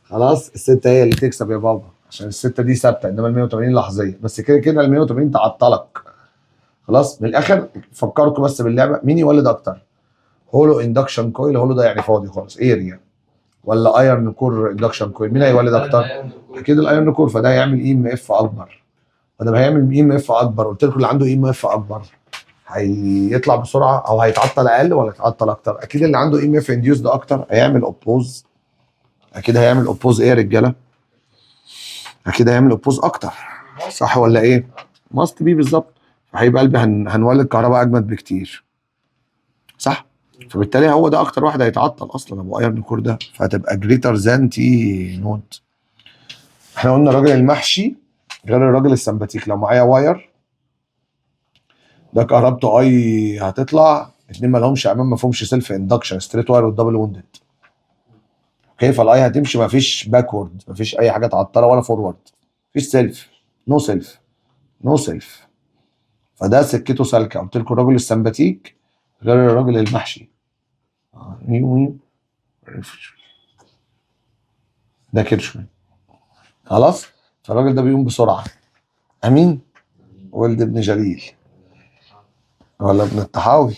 خلاص الستة هي اللي تكسب يا بابا، عشان الستة دي ثابته، انما ال180 لحظيه. بس كده كده ال180 تعطلك. خلاص من الاخر فكركم بس باللعبه، مين يولد اكتر؟ هولو اندكشن كويل، هولو ده يعني فاضي خالص اريا، ولا ايرن كور اندكشن كويل؟ مين هيولد اكتر؟ اكيد الايرن كور، فده هيعمل اي ام اف اكبر. فده هيعمل اي ام اف اكبر، قلت لكم اللي عنده اي ام اف اكبر هيطلع بسرعه او هيتعطل اقل ولا هيتعطل اكتر؟ اكيد اللي عنده اي ام اف انديوس ده اكتر هيعمل اوبوز. اكيد هيعمل اوبوز ايه يا رجاله؟ اكيد هيعمل اوبوز اكتر، صح ولا ايه؟ ماست بي بالظبط. فهيبقى قلبي هنولد كهرباء اجمد بكتير، صح؟ فبالتالي هو ده اكتر واحد هيتعطل اصلا ابو ايرن كور ده، فهتبقى جريتر ذان تي نوت. احنا قلنا الراجل المحشي غير الراجل السمباتيك. لو معايا واير ده كهربته اي هتطلع، اتنين ما لهمش امام، ما فيهمش سيلف اندكشن، ستريت واير والدبل ووندد. اوكي، فالاي هتمشي، ما فيش باكورد، ما فيش اي حاجه تعطلها ولا فورورد، مفيش سيلف، نو سيلف، نو سيلف. فده سكته سالكه. قلت لكم الراجل السمباتيك غير الراجل المحشي. ده كيرشمان. خلاص، فالراجل ده بيقوم بسرعه. امين. ولد ابن جليل ولا ابن الطحاوي؟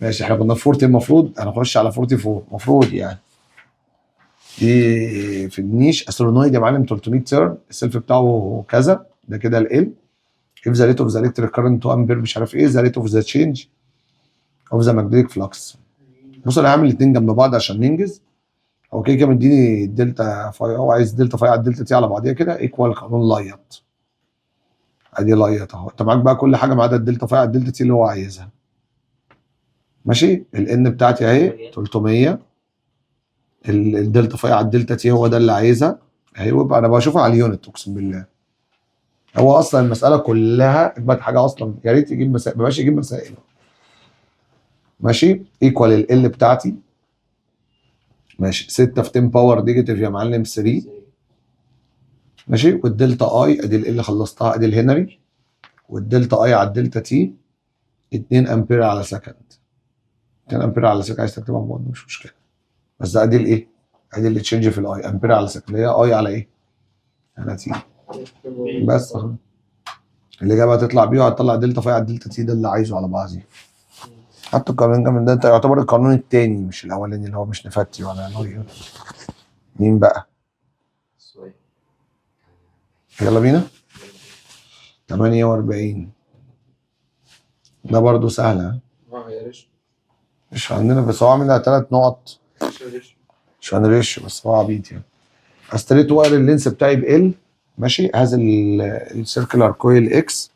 ماشي، احنا كنا في 40، المفروض هنخش على 44 المفروض يعني. دي في النيش استرونويد يا معلم، 300 تيرن، السيلف بتاعه كذا، ده كده ال if the rate of the electric current 2 امبير مش عارف ايه، the rate of the change of the magnetic flux. بص انا هعمل الاثنين جنب بعض عشان ننجز. هو كده كده مديني الدلتا فاي، هو عايز دلتا فاي على الدلتا تي على بعضيها كده ايكوال قانون لايط. ادي لايط اهو، انت معاك بقى كل حاجه ما عدا الدلتا فاي على الدلتا تي اللي هو عايزها. ماشي، الان بتاعتي اهي 300، الدلتا فاي على الدلتا تي هو ده اللي عايزها اهي، ويبقى انا بشوفها على اليونت اقسم بالله. هو اصلا المساله كلها اجمد حاجه اصلا، يا ريت يجيب مسائل، ما بقاش يجيب مسائل. ماشي، ايكوال ال بتاعتي ماشي 6 في 10 باور نيجاتيف يا معلم 3. ماشي، والدلتا اي ادي ال خلصتها، ادي الهنري، والدلتا اي على الدلتا تي 2 امبير على سكند. 2 امبير على سكند، عايز تكتبها بوند مش مشكله، بس ده ادي الايه؟ ادي اللي تشينج في الاي، امبير على سكند، هي اي على ايه؟ على تي. بس اهو الاجابه هتطلع بيه، وهتطلع دلتا فاي على الدلتا تي، ده اللي عايزه على بعضيه. حتى القانون ده من ده، انت يعتبر القانون الثاني مش الاولاني اللي هو مش نفتي ولا نوير. مين بقى؟ يلا بينا. 48 ده برضو سهله. مش عندنا، بس هو عاملها 3 نقط، مش هنرش، بس هو عبيط يعني. استريت واير اللينس بتاعي بال، ماشي، هذا السيركلر كويل اكس،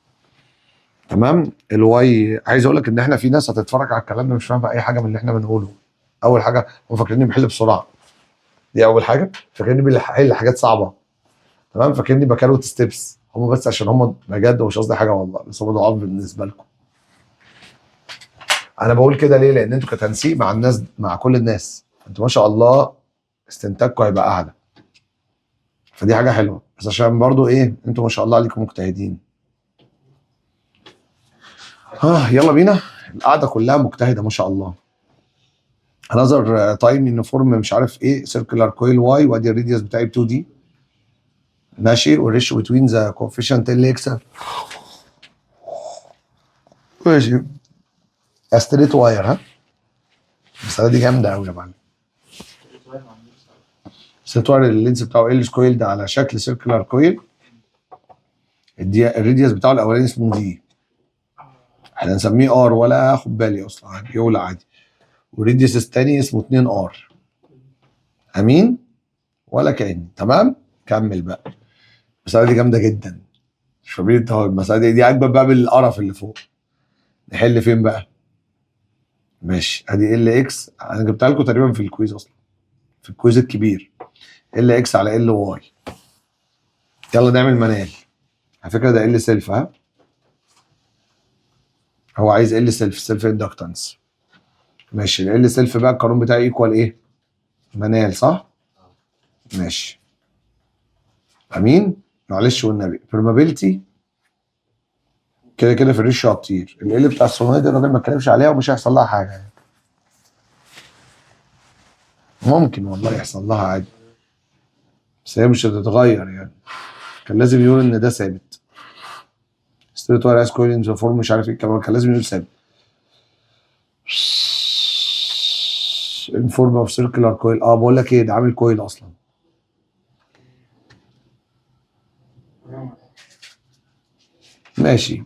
تمام. الواي، عايز اقول لك ان احنا في ناس هتتفرج على الكلام ده مش فاهمه اي حاجه من اللي احنا بنقوله. اول حاجه هم فاكريني بحل بسرعه، دي اول حاجه، فاكريني بحل حاجات صعبه، تمام، فاكريني بكروت ستيبس، هم بس عشان هم بجد، ومش قصدي حاجه والله، بس هم ضعاف بالنسبه لكم. انا بقول كده ليه؟ لان انتوا كتنسيق مع الناس، مع كل الناس، انتوا ما شاء الله استنتاجكم هيبقى اعلى، فدي حاجه حلوه، بس عشان برضو ايه، انتوا ما شاء الله عليكم مجتهدين. يلا بينا. القعده كلها مجتهده ما شاء الله. انذر تايم يونيفورم مش عارف ايه، سيركلر كويل واي، وادي الريديوس بتاعي ب 2 دي، ماشي، والريشيو بتوين ذا كوفيشنت اللي يكسب ماشي. استريت واير، ها المسألة دي جامدة أوي يا معلم. ستريت واير اللينس بتاعه ال كويل ده على شكل سيركلر كويل. الريديوس بتاعه الأولاني اسمه دي، احنا هنسميه ار ولا اخد بالي اصلا، عادي يولع عادي. والريديوس التاني اسمه 2 ار. امين ولا كأن. تمام. كمل بقى. المسألة دي جامدة جدا. شبيه انت المسألة دي عاجبك بقى بالقرف اللي فوق. نحل فين بقى؟ ماشي. ادي ال اكس انا جبتها لكم تقريبا في الكويز اصلا، في الكويز الكبير. ال اكس على ال واي. يلا نعمل منال. على فكره ده ال سيلف، ها هو عايز ال سيلف، سيلف اندكتنس. ماشي. ال سيلف بقى القانون بتاعي ايكوال ايه؟ منال، صح؟ ماشي. امين. معلش والنبي permeability كده كده في الريشيو هتطير. ال بتاع السولنويد الراجل ما اتكلمش عليها ومش هيحصل لها حاجه يعني. ممكن والله يحصل لها عادي، بس هي مش هتتغير يعني. كان لازم يقول ان ده ثابت. ستريت واير اس كويل فورم مش عارف ايه كمان، كان لازم يقول ثابت. ان فورم اوف سيركلر كويل. بقول لك ايه، ده عامل كويل اصلا. ماشي.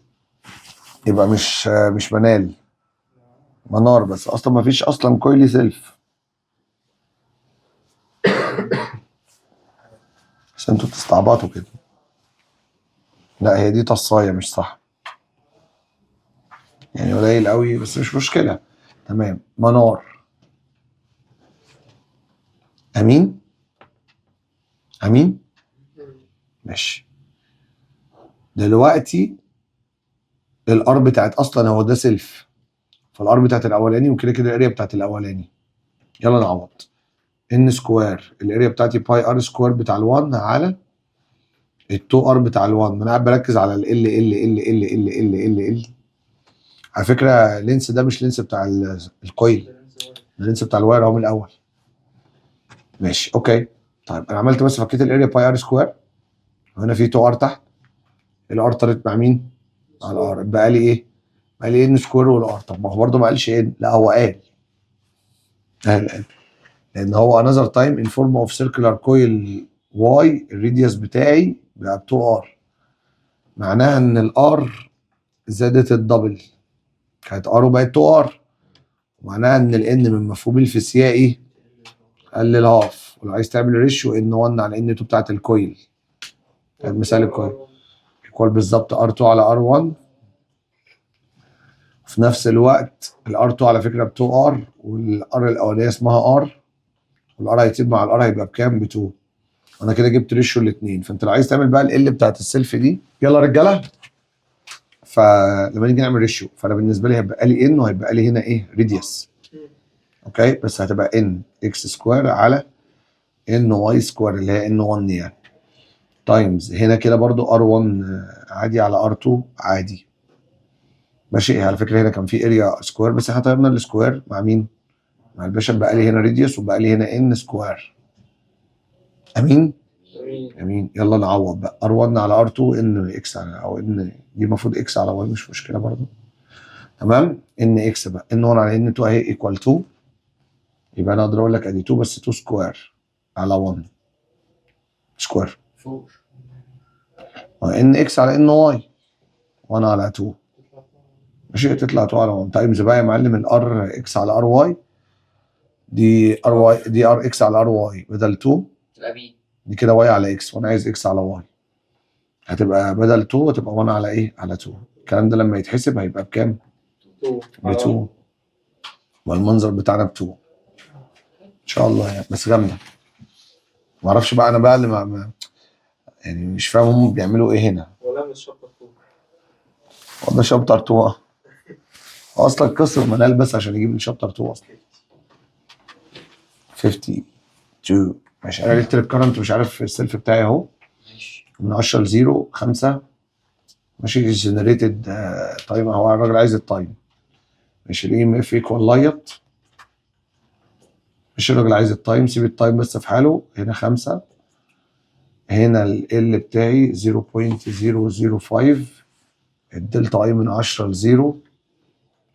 يبقى مش منال، منار. بس اصلا ما فيش اصلا كويل سيلف. بس انتوا بتستعبطوا كده. لا هي دي تصايه مش صح يعني، قليل قوي بس مش مشكله. تمام. منار. امين. امين. ماشي. دلوقتي الار بتاعت اصلا هو ده سيلف، فالار بتاعت الاولاني وكده كده الاريا بتاعت الاولاني. يلا نعوض. ان سكوير الاريا بتاعتي باي ار سكوير بتاع ال1 على ال2 ار بتاع ال1. ما انا قاعد بركز على ال على فكره اللينس ده مش لينس بتاع الكويل، اللينس بتاع الواير اهو من الاول. ماشي اوكي. طيب انا عملت بس فكيت الاريا باي ار سكوير، وهنا في 2 ار تحت. الار طارت مع مين؟ مع الار. بقى لي ايه؟ بقى لي ان سكوير والار. طب ما هو برده ما قالش ان، لا هو قال لان هو انذر تايم ان فورم اوف سيركلر كويل واي الريديوس بتاعي بقى ب 2 ار. معناها ان الار زادت الدبل، كانت ار وبقت 2 ار. ومعناها ان الان من مفهوم الفيزيائي قل الهاف. ولو عايز تعمل ريشيو ان 1 على ان 2 بتاعت الكويل، كان مثال الكويل ايكوال بالظبط ار 2 على ار 1. في نفس الوقت الار 2 على فكره ب 2 ار، والار الاولانيه اسمها ار، والار هيتسيب مع الار هيبقى بكام؟ ب 2. انا كده جبت ريشيو الاثنين. فانت لو عايز تعمل بقى ال بتاعت السيلف دي، يلا رجاله. فلما نيجي نعمل ريشيو، فانا بالنسبه لي هيبقى لي ان وهيبقى لي هنا ايه؟ ريديوس. اوكي. بس هتبقى ان اكس سكوير على ان واي سكوير اللي هي ان 1 يعني، تايمز هنا كده برضو ار 1 عادي على ار 2 عادي. ماشي. على فكره هنا كان في اريا سكوير بس احنا طيرنا السكوير مع مين؟ مع الباشا. بقى لي هنا ريديوس وبقى لي هنا ان سكوير. امين. امين. يلا نعوض بقى. ار 1 على ار 2 ان اكس على، او ان دي المفروض اكس على واي مش مشكله برضو. تمام. ان اكس بقى ان 1 على ان 2 اهي ايكوال 2. يبقى انا اقدر اقول لك ادي 2 بس 2 سكوير على 1 سكوير. ان اكس على ان واي 1 على 2. ماشي. تطلع 2 على 1 تايمز بقى يا معلم الار اكس على ار واي. دي ار واي، دي ار اكس على ار واي بدل 2 تبقى بي. دي كده واي على اكس، وانا عايز اكس على واي. هتبقى بدل 2 هتبقى 1 على ايه؟ على 2. الكلام ده لما يتحسب هيبقى بكام؟ ب 2. والمنظر بتاعنا ب 2 ان شاء الله يعني. بس جامده. ما اعرفش بقى انا بقى اللي يعني مش فاهم هم بيعملوا ايه هنا. ولا مش شابتر 2. ده شابتر 2 اصلا كسر منال بس عشان يجيب لي شابتر 2 اصلا. 52. ماشي. انا الكتريك كارنت مش عارف السيلف بتاعي اهو من 10 ل 0 5. ماشي. جنريتد تايم. هو الراجل عايز التايم. ماشي. الاي ام اف ايكوال لايت. مش الراجل عايز التايم، سيب التايم بس في حاله. هنا 5. هنا ال بتاعي 0.005. الدلتا اي من 10 ل 0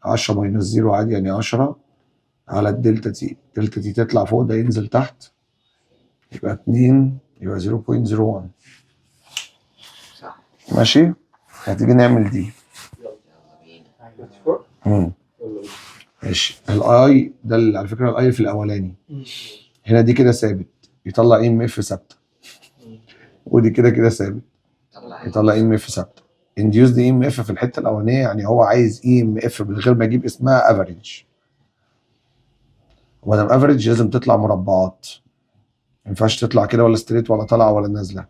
10 ماينس 0 عادي يعني 10 على الدلتا تي. دلتا تي تطلع فوق، ده ينزل تحت، يبقى 2، يبقى 0.01. صح. ماشي. هتيجي نعمل دي. ماشي. الاي ده على فكره الاي في الاولاني هنا دي كده ثابت، يطلع اي ام اف ثابته، ودي كده كده ثابت يطلع اي ام اف ثابته. انديوس دي اي ام اف في الحته الاولانيه، يعني هو عايز اي ام اف من غير ما يجيب اسمها افريج. وما دام افريج لازم تطلع مربعات، ما ينفعش تطلع كده ولا ستريت ولا طالعه ولا نازله،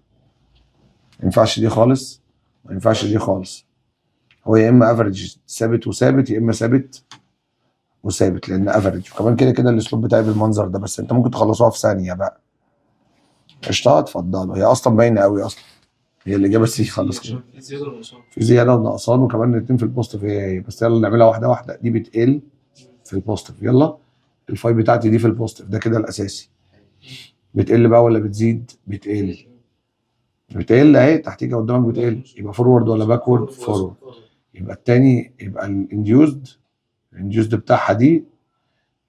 ما ينفعش دي خالص، ما ينفعش دي خالص. هو يا اما افريج ثابت وثابت، يا اما ثابت وثابت، لان افريج. وكمان كده كده الاسلوب بتاعي بالمنظر ده، بس انت ممكن تخلصوها في ثانيه بقى. قشطه، اتفضلوا. هي اصلا باينه قوي اصلا، هي الاجابه سي. خلص كده. في زياده ونقصان، وكمان الاثنين في البوزيتيف هي. بس يلا نعملها واحده واحده. دي بتقل في البوزيتيف، يلا. الفاي بتاعتي دي في البوزيتيف، ده كده الاساسي. بتقل بقى ولا بتزيد؟ بتقل. بتقل اهي تحتيك قدامك بتقل، يبقى فورورد ولا باكورد؟ فورورد. يبقى الثاني، يبقى الانديوزد بتاعها دي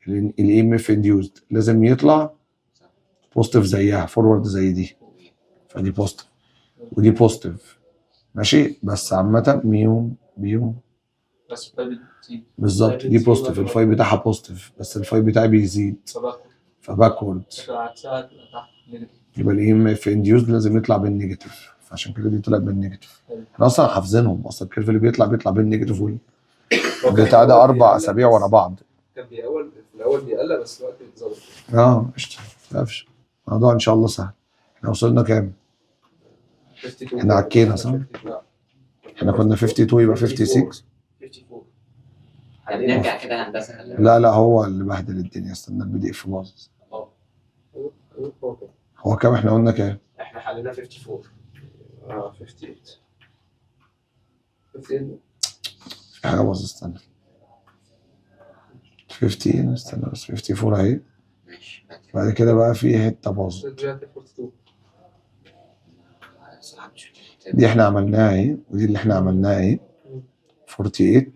الاي ام اف انديوزد لازم يطلع بوزيتيف زيها، فورورد زي دي، فدي بوزيتيف ودي بوزيتيف. ماشي. بس عامة ميو بس الفاي بتزيد. بالظبط، دي بوزيتيف، الفاي بتاعها بوزيتيف، بس الفاي بتاعي بيزيد فباكورد. عكسها تبقى تحت نيجاتيف. يبقى الاي ام اف انديوزد لازم يطلع بالنيجاتيف، فعشان كده دي طلعت بالنيجاتيف. احنا اصلا حافظينهم اصلا، الكيرف اللي بيطلع بالنيجاتيف والبتاع ده 4 اسابيع ورا بعض. كان في الاول بيقل، بس دلوقتي بيتظبط. قشطه، ما تخافش، الموضوع ان شاء الله سهل. احنا وصلنا كام؟ 52. احنا عكينا صح؟ احنا كنا 52 يبقى 56. 54. هنرجع كده هندسه. لا هو اللي بهدل الدنيا، استنى البي دي اف باظ. هو كام احنا قلنا كام؟ احنا حلينا 54. 58. 58. في حاجه باظت، استنى. 15 استنى بس، 54 اهي. ماشي. بعد كده بقى في حته باظت، رجعت 42. دي احنا عملناها اهي، ودي اللي احنا عملناها اهي. 48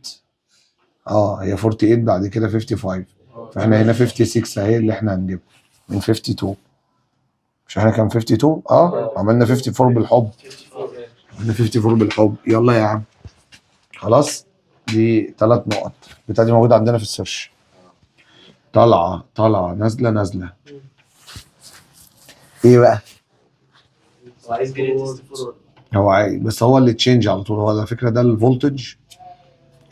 هي 48 بعد كده 55. فاحنا هنا 56 اهي اللي احنا هنجيبها من 52. مش احنا كان 52 عملنا 54 بالحب. عملنا 54 بالحب. يلا يا عم خلاص. دي 3 نقط. البتاعه دي موجوده عندنا في السيرش. طالعه نازله. ايه بقى؟ وعايز جريتست فورورد. هو عايز، بس هو اللي تشينج على طول. هو على فكره ده الفولتج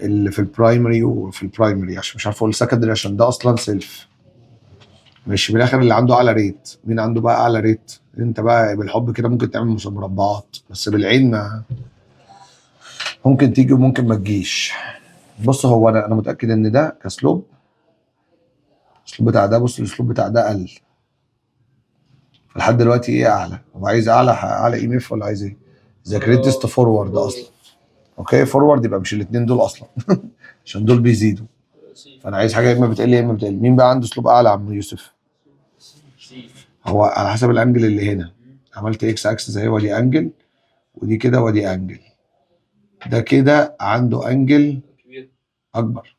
اللي في البرايمري، وفي البرايمري عشان مش عارف اقول السكندري عشان ده اصلا سيلف. مش من الاخر اللي عنده اعلى ريت. مين عنده بقى اعلى ريت؟ انت بقى بالحب كده ممكن تعمل مربعات، بس بالعين ما ممكن تيجي وممكن ما تجيش. بص، هو انا متاكد ان ده كسلوب، الاسلوب بتاع ده، بص الاسلوب بتاع ده قل. فلحد دلوقتي ايه اعلى؟ هو عايز اعلى اي ام اف ولا عايز ايه؟ ذا جريتست فورورد اصلا. اوكي، فورورد يبقى مش الاثنين دول اصلا عشان دول بيزيدوا. فانا عايز حاجه يا اما بتقل يا اما بتقل. مين بقى عنده اسلوب اعلى يا عم يوسف؟ هو على حسب الانجل اللي هنا. عملت اكس اكسس اهي، ودي انجل، ودي كده ودي انجل. ده كده عنده انجل اكبر،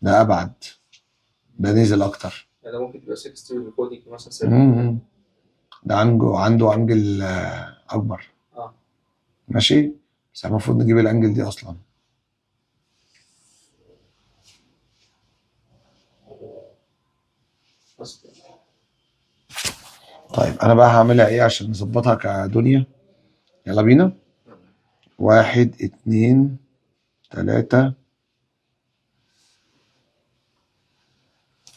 ده ابعد، ده نزل اكتر. يعني ممكن تبقى 60 والكودينج مثلا 7. ده عنده انجل اكبر. ماشي. بس المفروض نجيب الانجل دي اصلا. طيب انا بقى هعملها ايه عشان نظبطها كدنيا؟ يلا بينا. 1 2 3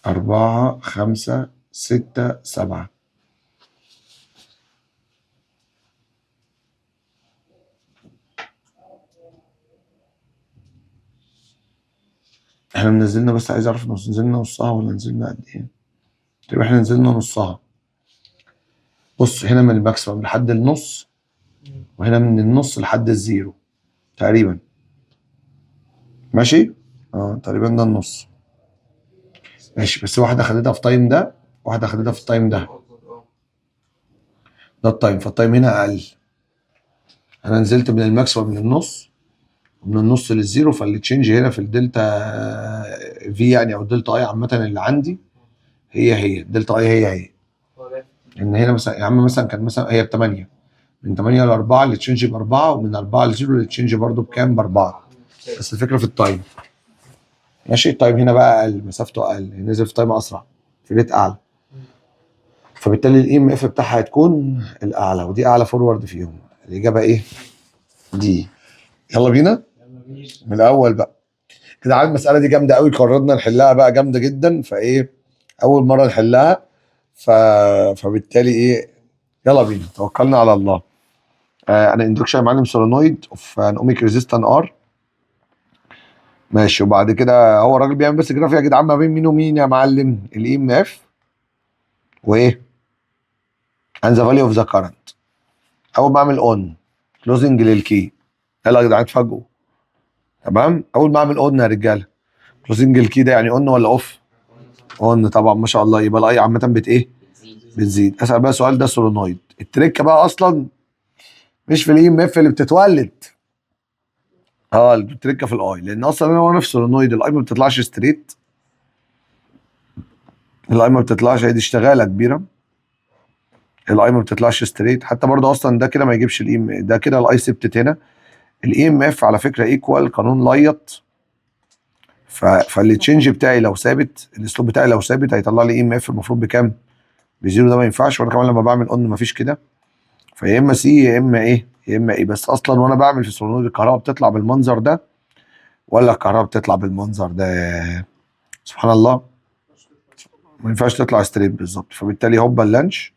4 5 6 7. احنا نزلنا، بس عايز اعرف نزلنا نصها ولا نزلنا قد ايه. طيب احنا نزلنا نصها. بص، هنا من الماكسيمم لحد النص، وهنا من النص لحد الزيرو تقريبا. ماشي. تقريبا ده النص. ماشي. بس واحده خدتها في تايم ده، واحده خدتها في التايم ده. ده التايم، فالتايم هنا اقل. انا نزلت من الماكسيمم للنص، ومن النص للزيرو، فالتشينج هنا في الدلتا في يعني او الدلتا اي عامه اللي عندي هي الدلتا اي هي ان هنا مثلا يا عم مثلا كان مثلا هي ب 8 من 8 ل 4 التشينج ب 4 ومن 4 ل 0 التشينج برضه بكام؟ ب 4. بس الفكره في التايم. ماشي. التايم هنا بقى اقل، مسافته اقل، نزل في تايم اسرع، في ريت اعلى، فبالتالي الاي ام اف بتاعها هتكون الاعلى، ودي اعلى فورورد فيهم. الاجابه ايه؟ دي. يلا بينا من الاول بقى كده. عاد المساله دي جامده قوي، قررنا نحلها بقى جامده جدا، فايه اول مره نحلها فبالتالي ايه، يلا بينا توكلنا على الله. انا اندكشن يا معلم سولينويد اوف ان اوميك ريزيستان ار. ماشي. وبعد كده هو الراجل بيعمل بس جراف يا جدعان ما بين مين ومين يا معلم؟ الاي ام اف وايه؟ and the value of the current. اول ما اعمل اون كلوزنج للكي، يلا يا جدعان اتفاجئوا. تمام. اول ما اعمل اون يا رجاله كلوزنج الكي ده يعني اون ولا اوف؟ اون طبعا ما شاء الله. يبقى الاي عامه ايه؟ بتزيد. اسال بقى سؤال، ده سولينويد، التريكه بقى اصلا مش في الاي ام اف اللي بتتولد، التريكه في الاي، لان اصلا انا وانا في سولينويد الاي ما بتطلعش ستريت، الاي ما بتطلعش، هي دي اشتغاله كبيره، الاي ما بتطلعش ستريت حتى برضه. اصلا ده كده ما يجيبش الاي، ده كده الاي سبتت هنا. الاي ام اف على فكره ايكوال قانون لايط، فالتشينج بتاعي لو ثابت، الاسلوب بتاعي لو ثابت هيطلع لي اي ام اف المفروض بكام؟ بزيرو. ده ما ينفعش، وانا كمان لما بعمل اون مفيش كده، فيا اما سي يا اما ايه، يا اما ايه. بس اصلا وانا بعمل في السولنويد الكهرباء بتطلع بالمنظر ده ولا الكهرباء بتطلع بالمنظر ده؟ سبحان الله، ما ينفعش تطلع ستريت بالظبط. فبالتالي هوبا اللانش،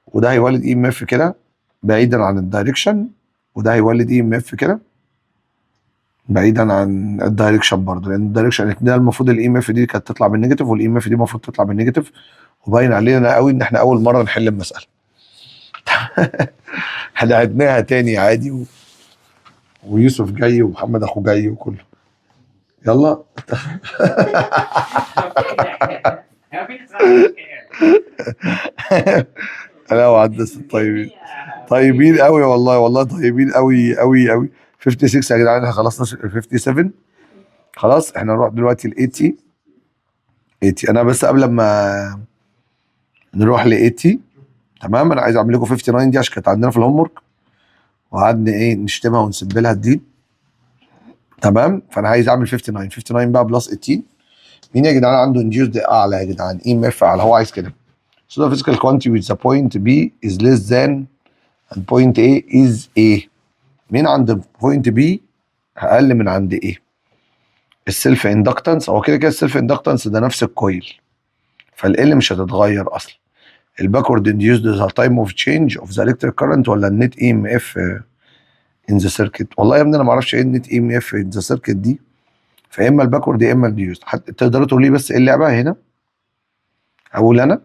وده هيولد اي ام اف كده بعيدا عن الدايركشن، وده هيولد اي ام اف كده بعيدا عن الدايركشن برضه، لان الدايركشن ده المفروض الاي ام اف دي كانت تطلع بالنيجاتيف، والاي ام اف دي المفروض تطلع بالنيجاتيف. وباين علينا قوي ان احنا اول مره نحل المساله. احنا عدناها تاني عادي ويوسف جاي ومحمد اخو جاي وكله. يلا. انا وعدس الطيبين، طيبين قوي والله، والله طيبين قوي قوي قوي. 56 يا جدعان، احنا خلصنا 57. خلاص احنا نروح دلوقتي ل 80. 80 انا بس قبل ما نروح ل 80، تمام، انا عايز اعمل لكم 59 دي عشان كانت عندنا في الهوم ورك وقعدنا ايه نشتمها ونسب لها الدين. تمام. فانا عايز اعمل 59. 59 بقى بلس 18. مين يا جدعان عنده انديوسد اعلى يا جدعان؟ اي ام اف اعلى، هو عايز كده. So the physical quantity with the point B is less than and point A is A. مين عند point B اقل من عند A؟ السيلف اندكتنس. هو كده كده السيلف اندكتنس ده نفس الكويل، فال مش هتتغير اصلا. الباكورد انديوسد ذا تايم اوف تشينج اوف ذا الكتريك كارنت ولا النت اي ام اف ان ذا سيركت؟ والله يا ابني انا ما اعرفش ايه النت اي ام اف ان ذا سيركت دي، فيا اما الباكورد يا اما الديوسد. تقدروا تقولوا لي بس ايه اللعبه هنا؟ اقول انا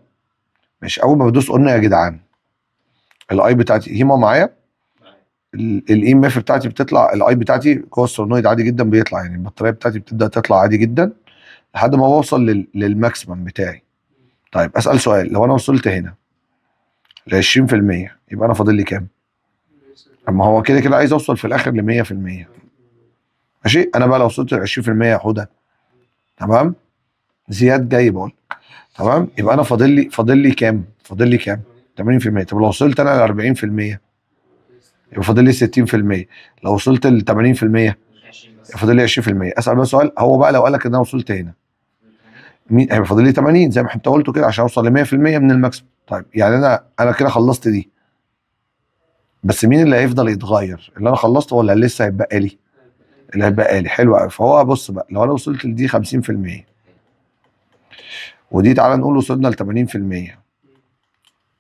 مش اول ما بدوس قلنا يا جدعان الاي بتاعتي هيما معايا، الاي ام اف بتاعتي بتطلع، الاي بتاعتي جوه السولنويد عادي جدا بيطلع، يعني البطاريه بتاعتي بتبدا تطلع عادي جدا لحد ما بوصل للماكسيمم بتاعي. طيب اسال سؤال، لو انا وصلت هنا ل 20% يبقى انا فاضل لي كام؟ اما هو كده كده عايز اوصل في الاخر ل 100%. ماشي. انا بقى لو وصلت ل 20% يا حوده، تمام، زياد جاي بقول، تمام، يبقى انا فاضل لي كام؟ فاضل لي كام؟ 80%. طب لو وصلت انا ل 40% يبقى فاضل لي 60%. لو وصلت ل 80% يبقى فاضل لي 20%. اسال بقى سؤال، هو بقى لو قال لك ان انا وصلت هنا مين هيبقى فاضل لي 80 زي ما انت قلته كده عشان اوصل ل 100% من الماكسيمم. طيب يعني انا كده خلصت دي، بس مين اللي هيفضل يتغير؟ اللي انا خلصته ولا اللي لسه هيتبقى لي؟ اللي هيتبقى لي. حلو قوي. فهو بص بقى، لو انا وصلت لدي 50% ودي تعالى نقول وصلنا ل 80%،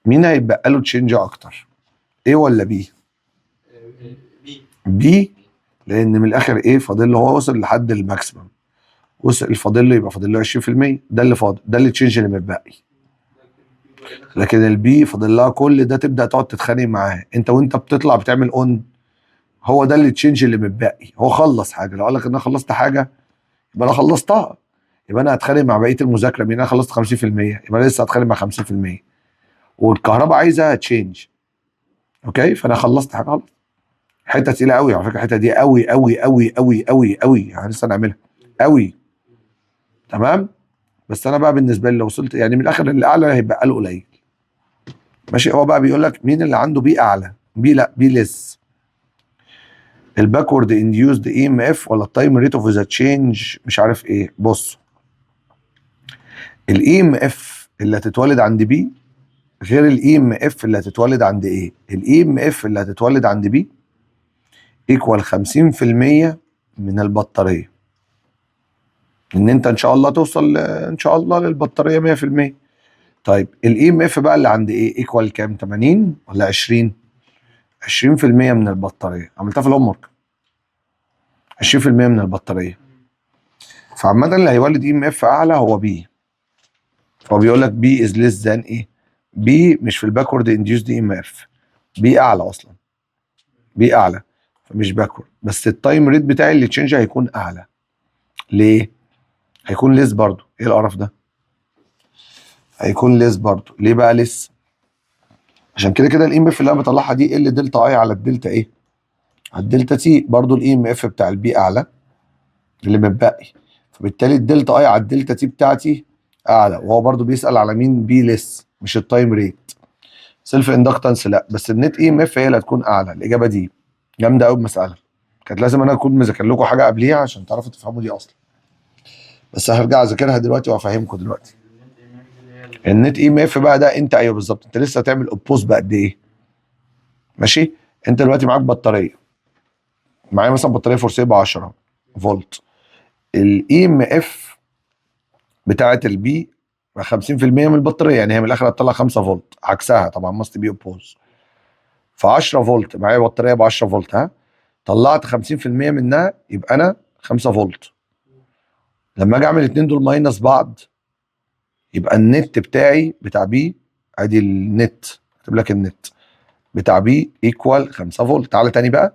مين هيتبقى له تشينج اكتر؟ ايه ولا بي؟ بي، لان من الاخر ايه فاضل له؟ هو وصل لحد الماكسيمم، وصل فاضل له، يبقى فاضل له 20%، ده اللي فاضل، ده اللي تشينج اللي متبقي. لكن البي فاضل لها كل ده، تبدا تقعد تتخانق معاه انت وانت بتطلع بتعمل اون، هو ده اللي تشينج اللي متبقي. هو خلص حاجه، لو قال لك ان انا خلصت حاجه يبقى انا خلصتها، يبقى انا هتخانق مع بقيه المذاكره مين؟ انا خلصت 50%، يبقى انا لسه هتخانق مع 50%، والكهرباء عايزه تشينج. اوكي، فانا خلصت حاجه خلاص. حته تقيله قوي على فكره، الحته دي قوي قوي قوي قوي قوي قوي، يعني لسه نعملها قوي. تمام. بس انا بقى بالنسبه لي لو وصلت يعني من الاخر الاعلى هيبقى له قليل. ماشي. هو بقى بيقول لك مين اللي عنده بي اعلى، بي لا بي ليس، الباكورد انديوزد اي ام اف ولا التايم ريت اوف ذا تشينج مش عارف ايه. بص، الاي ام اف اللي هتتولد عند بي غير الاي ام اف اللي هتتولد عند ايه. الاي ام اف اللي هتتولد عند بي ايكوال 50% من البطاريه، ان انت ان شاء الله توصل ان شاء الله للبطاريه 100%. طيب الاي ام اف بقى اللي عند ايه ايكوال كام، 80 ولا 20؟ 20% من البطاريه، عملتها في الهوم ورك. 20% من البطاريه. فعامة اللي هيولد اي ام اف اعلى هو بي. هو بيقول لك بي از ليس ذان ايه؟ بي مش في الباكورد انديوسد اي ام اف، بي اعلى اصلا، بي اعلى فمش باكورد. بس التايم ريت بتاعي اللي تشينج هيكون اعلى. ليه؟ هيكون ليس برضو. ايه القرف ده؟ هيكون ليس برضو. ليه بقى ليس؟ عشان كده كده الاي ام اف اللي انا بطلعها دي ال دلتا اي على الدلتا ايه؟ على الدلتا تي. برضو الاي ام اف بتاع البي اعلى اللي متبقي، فبالتالي الدلتا اي على الدلتا تي بتاعتي اعلى. وهو برضو بيسال على مين؟ بي ليس مش التايم ريت. سيلف اندكتنس لا، بس النت اي ام اف هي اللي هتكون اعلى. الاجابه دي جامده قوي بمساله، كانت لازم انا اكون مذاكر لكم حاجه قبليها عشان تعرفوا تفهموا دي اصلا، بس هرجع اذاكرها دلوقتي وافهمكم دلوقتي. النت اي ام اف بقى ده انت ايوه بالظبط، انت لسه هتعمل اوبوز بقد ايه. ماشي. انت دلوقتي معاك بطاريه، معايا مثلا بطاريه فورسيه ب 10 فولت. الاي ام اف بتاعه البي 50% من البطاريه، يعني هي من الاخر هتطلع 5 فولت، عكسها طبعا ماست بي اوبوز. ف 10 فولت، معايا بطاريه ب 10 فولت، ها طلعت 50% منها يبقى انا 5 فولت. لما اجي اعمل الاثنين دول ماينس بعض يبقى النت بتاعي بتاع بي، ادي النت اكتب لك النت بتاع بي ايكوال 5 فولت. تعالى تاني بقى،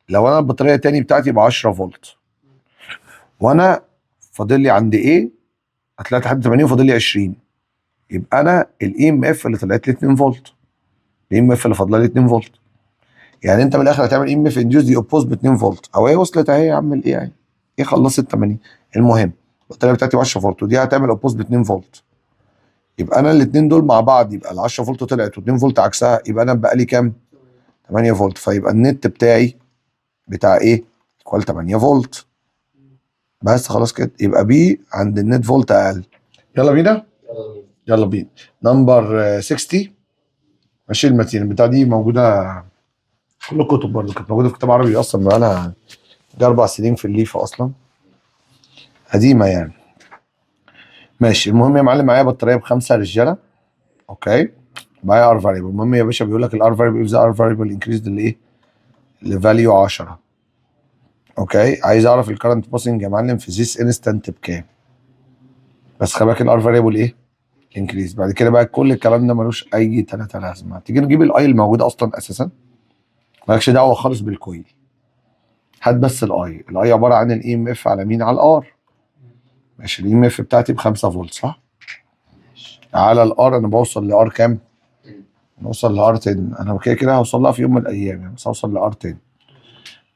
لو انا البطاريه تاني بتاعتي ب 10 فولت وانا فاضل لي عند ايه هتلاقي لحد 80 وفاضل لي 20، يبقى انا الاي ام اف اللي طلعت لي 2 فولت، الاي ام اف اللي فاضله لي 2 فولت. يعني انت من الاخر هتعمل اي ام اف انديوس دي اوبوز ب 2 فولت، او هي وصلت اهي يا عم الايه يعني ايه خلصت 80. المهم البطاريه بتاعتي ب 10 فولت ودي هتعمل اوبوز ب 2 فولت، يبقى انا الاثنين دول مع بعض يبقى ال 10 فولت طلعت و2 فولت عكسها، يبقى انا بقى لي كام؟ 8 فولت. فيبقى النت بتاعي بتاع ايه؟ ايكوال 8 فولت. بس خلاص كده يبقى بي عند النت فولت اقل. يلا بينا. يلا بينا. نمبر 60. ماشي. المتين البتاع دي موجوده في كل الكتب، برضه كانت موجوده في كتاب عربي اصلا بقالها 4 سنين في الليفه اصلا، قديمه يعني. ماشي. المهم يا معلم معايا بطاريه ب5 رجاله. اوكي. معايا ار فاريبل. المهم يا باشا بيقول لك الار فاريبل ذا ار فاريبل انكريز لايه؟ لفاليو 10. اوكي. عايز اعرف الكرنت باسنج يا معلم في ذيس انستنت بكام. بس خلي بالك الار فاريبل ايه؟ انكريز. بعد كده بقى كل الكلام ده ملوش اي تلاته لازمه. تيجي نجيب الاي الموجوده اصلا اساسا، مالكش دعوه خالص بالكويل، هات بس الاي عباره عن الاي ام اف على مين؟ على الار. ماشي. الاي ام اف بتاعتي ب 5 فولت صح؟ على الار انا بوصل لار كام؟ نوصل لار 10. انا كده كده هوصل لها في يوم من الايام يعني، بس هوصل لار 10.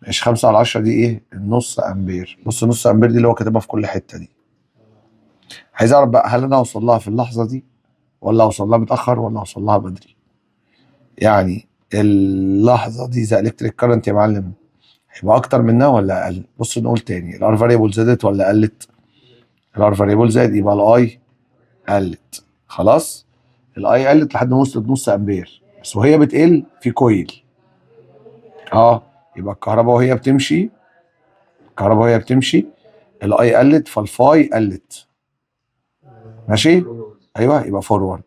ماشي. 5 على 10 دي ايه؟ النص امبير. بص نص امبير دي اللي هو كاتبها في كل حته دي. عايز اعرف بقى هل انا هوصل لها في اللحظه دي ولا هوصل لها متاخر ولا هوصل لها بدري. يعني اللحظه دي ذا الكتريك كارنت يا معلم هيبقى اكتر منها ولا اقل؟ بص نقول تاني، الار فاريبل زادت ولا قلت؟ الار فاريبل زاد يبقى الاي قلت. خلاص. الاي قلت لحد ما وصلت نص امبير، بس وهي بتقل في كويل. يبقى الكهرباء وهي بتمشي، الكهرباء وهي بتمشي الاي قلت فالفاي قلت. ماشي. ايوه يبقى فورورد.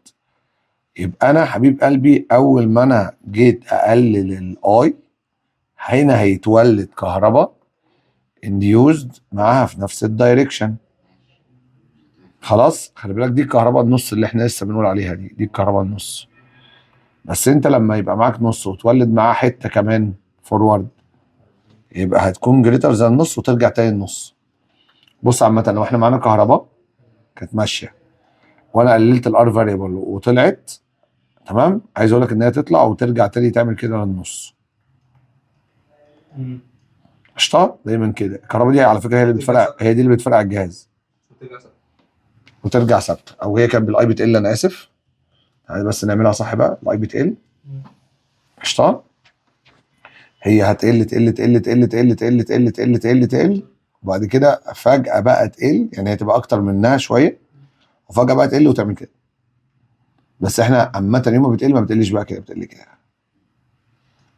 يبقى انا حبيب قلبي اول ما انا جيت اقلل الاي هنا هيتولد كهرباء انديوزد معاها في نفس الدايركشن. خلاص. خلي بالك دي الكهرباء النص اللي احنا لسه بنقول عليها دي الكهرباء النص. بس انت لما يبقى معاك نص وتولد معاه حته كمان فورورد يبقى هتكون جريتر زي النص وترجع تاني النص. بص عامه لو احنا معانا كهرباء كانت ماشيه وانا قللت الار فاريبل وطلعت تمام، عايز اقول لك ان هي تطلع وترجع تاني تعمل كده للنص. قشطه دايما كده. الكهرباء دي على فكره هي اللي بتفرق، هي دي اللي بتفرق الجهاز وترجع ثابتة. وترجع ثابته، او هي كانت بالاي بتقل. انا اسف، تعالى بس نعملها صح بقى. الاي بتقل قشطه، هي هتقل تقل تقل تقل تقل تقل تقل تقل تقل تقل، وبعد كده فجأة بقى تقل، يعني هتبقى أكتر منها شوية وفجأة بقى تقل وتعمل كده. بس احنا عامة يوم ما بتقل ما بتقلش بقى كده، بتقل كده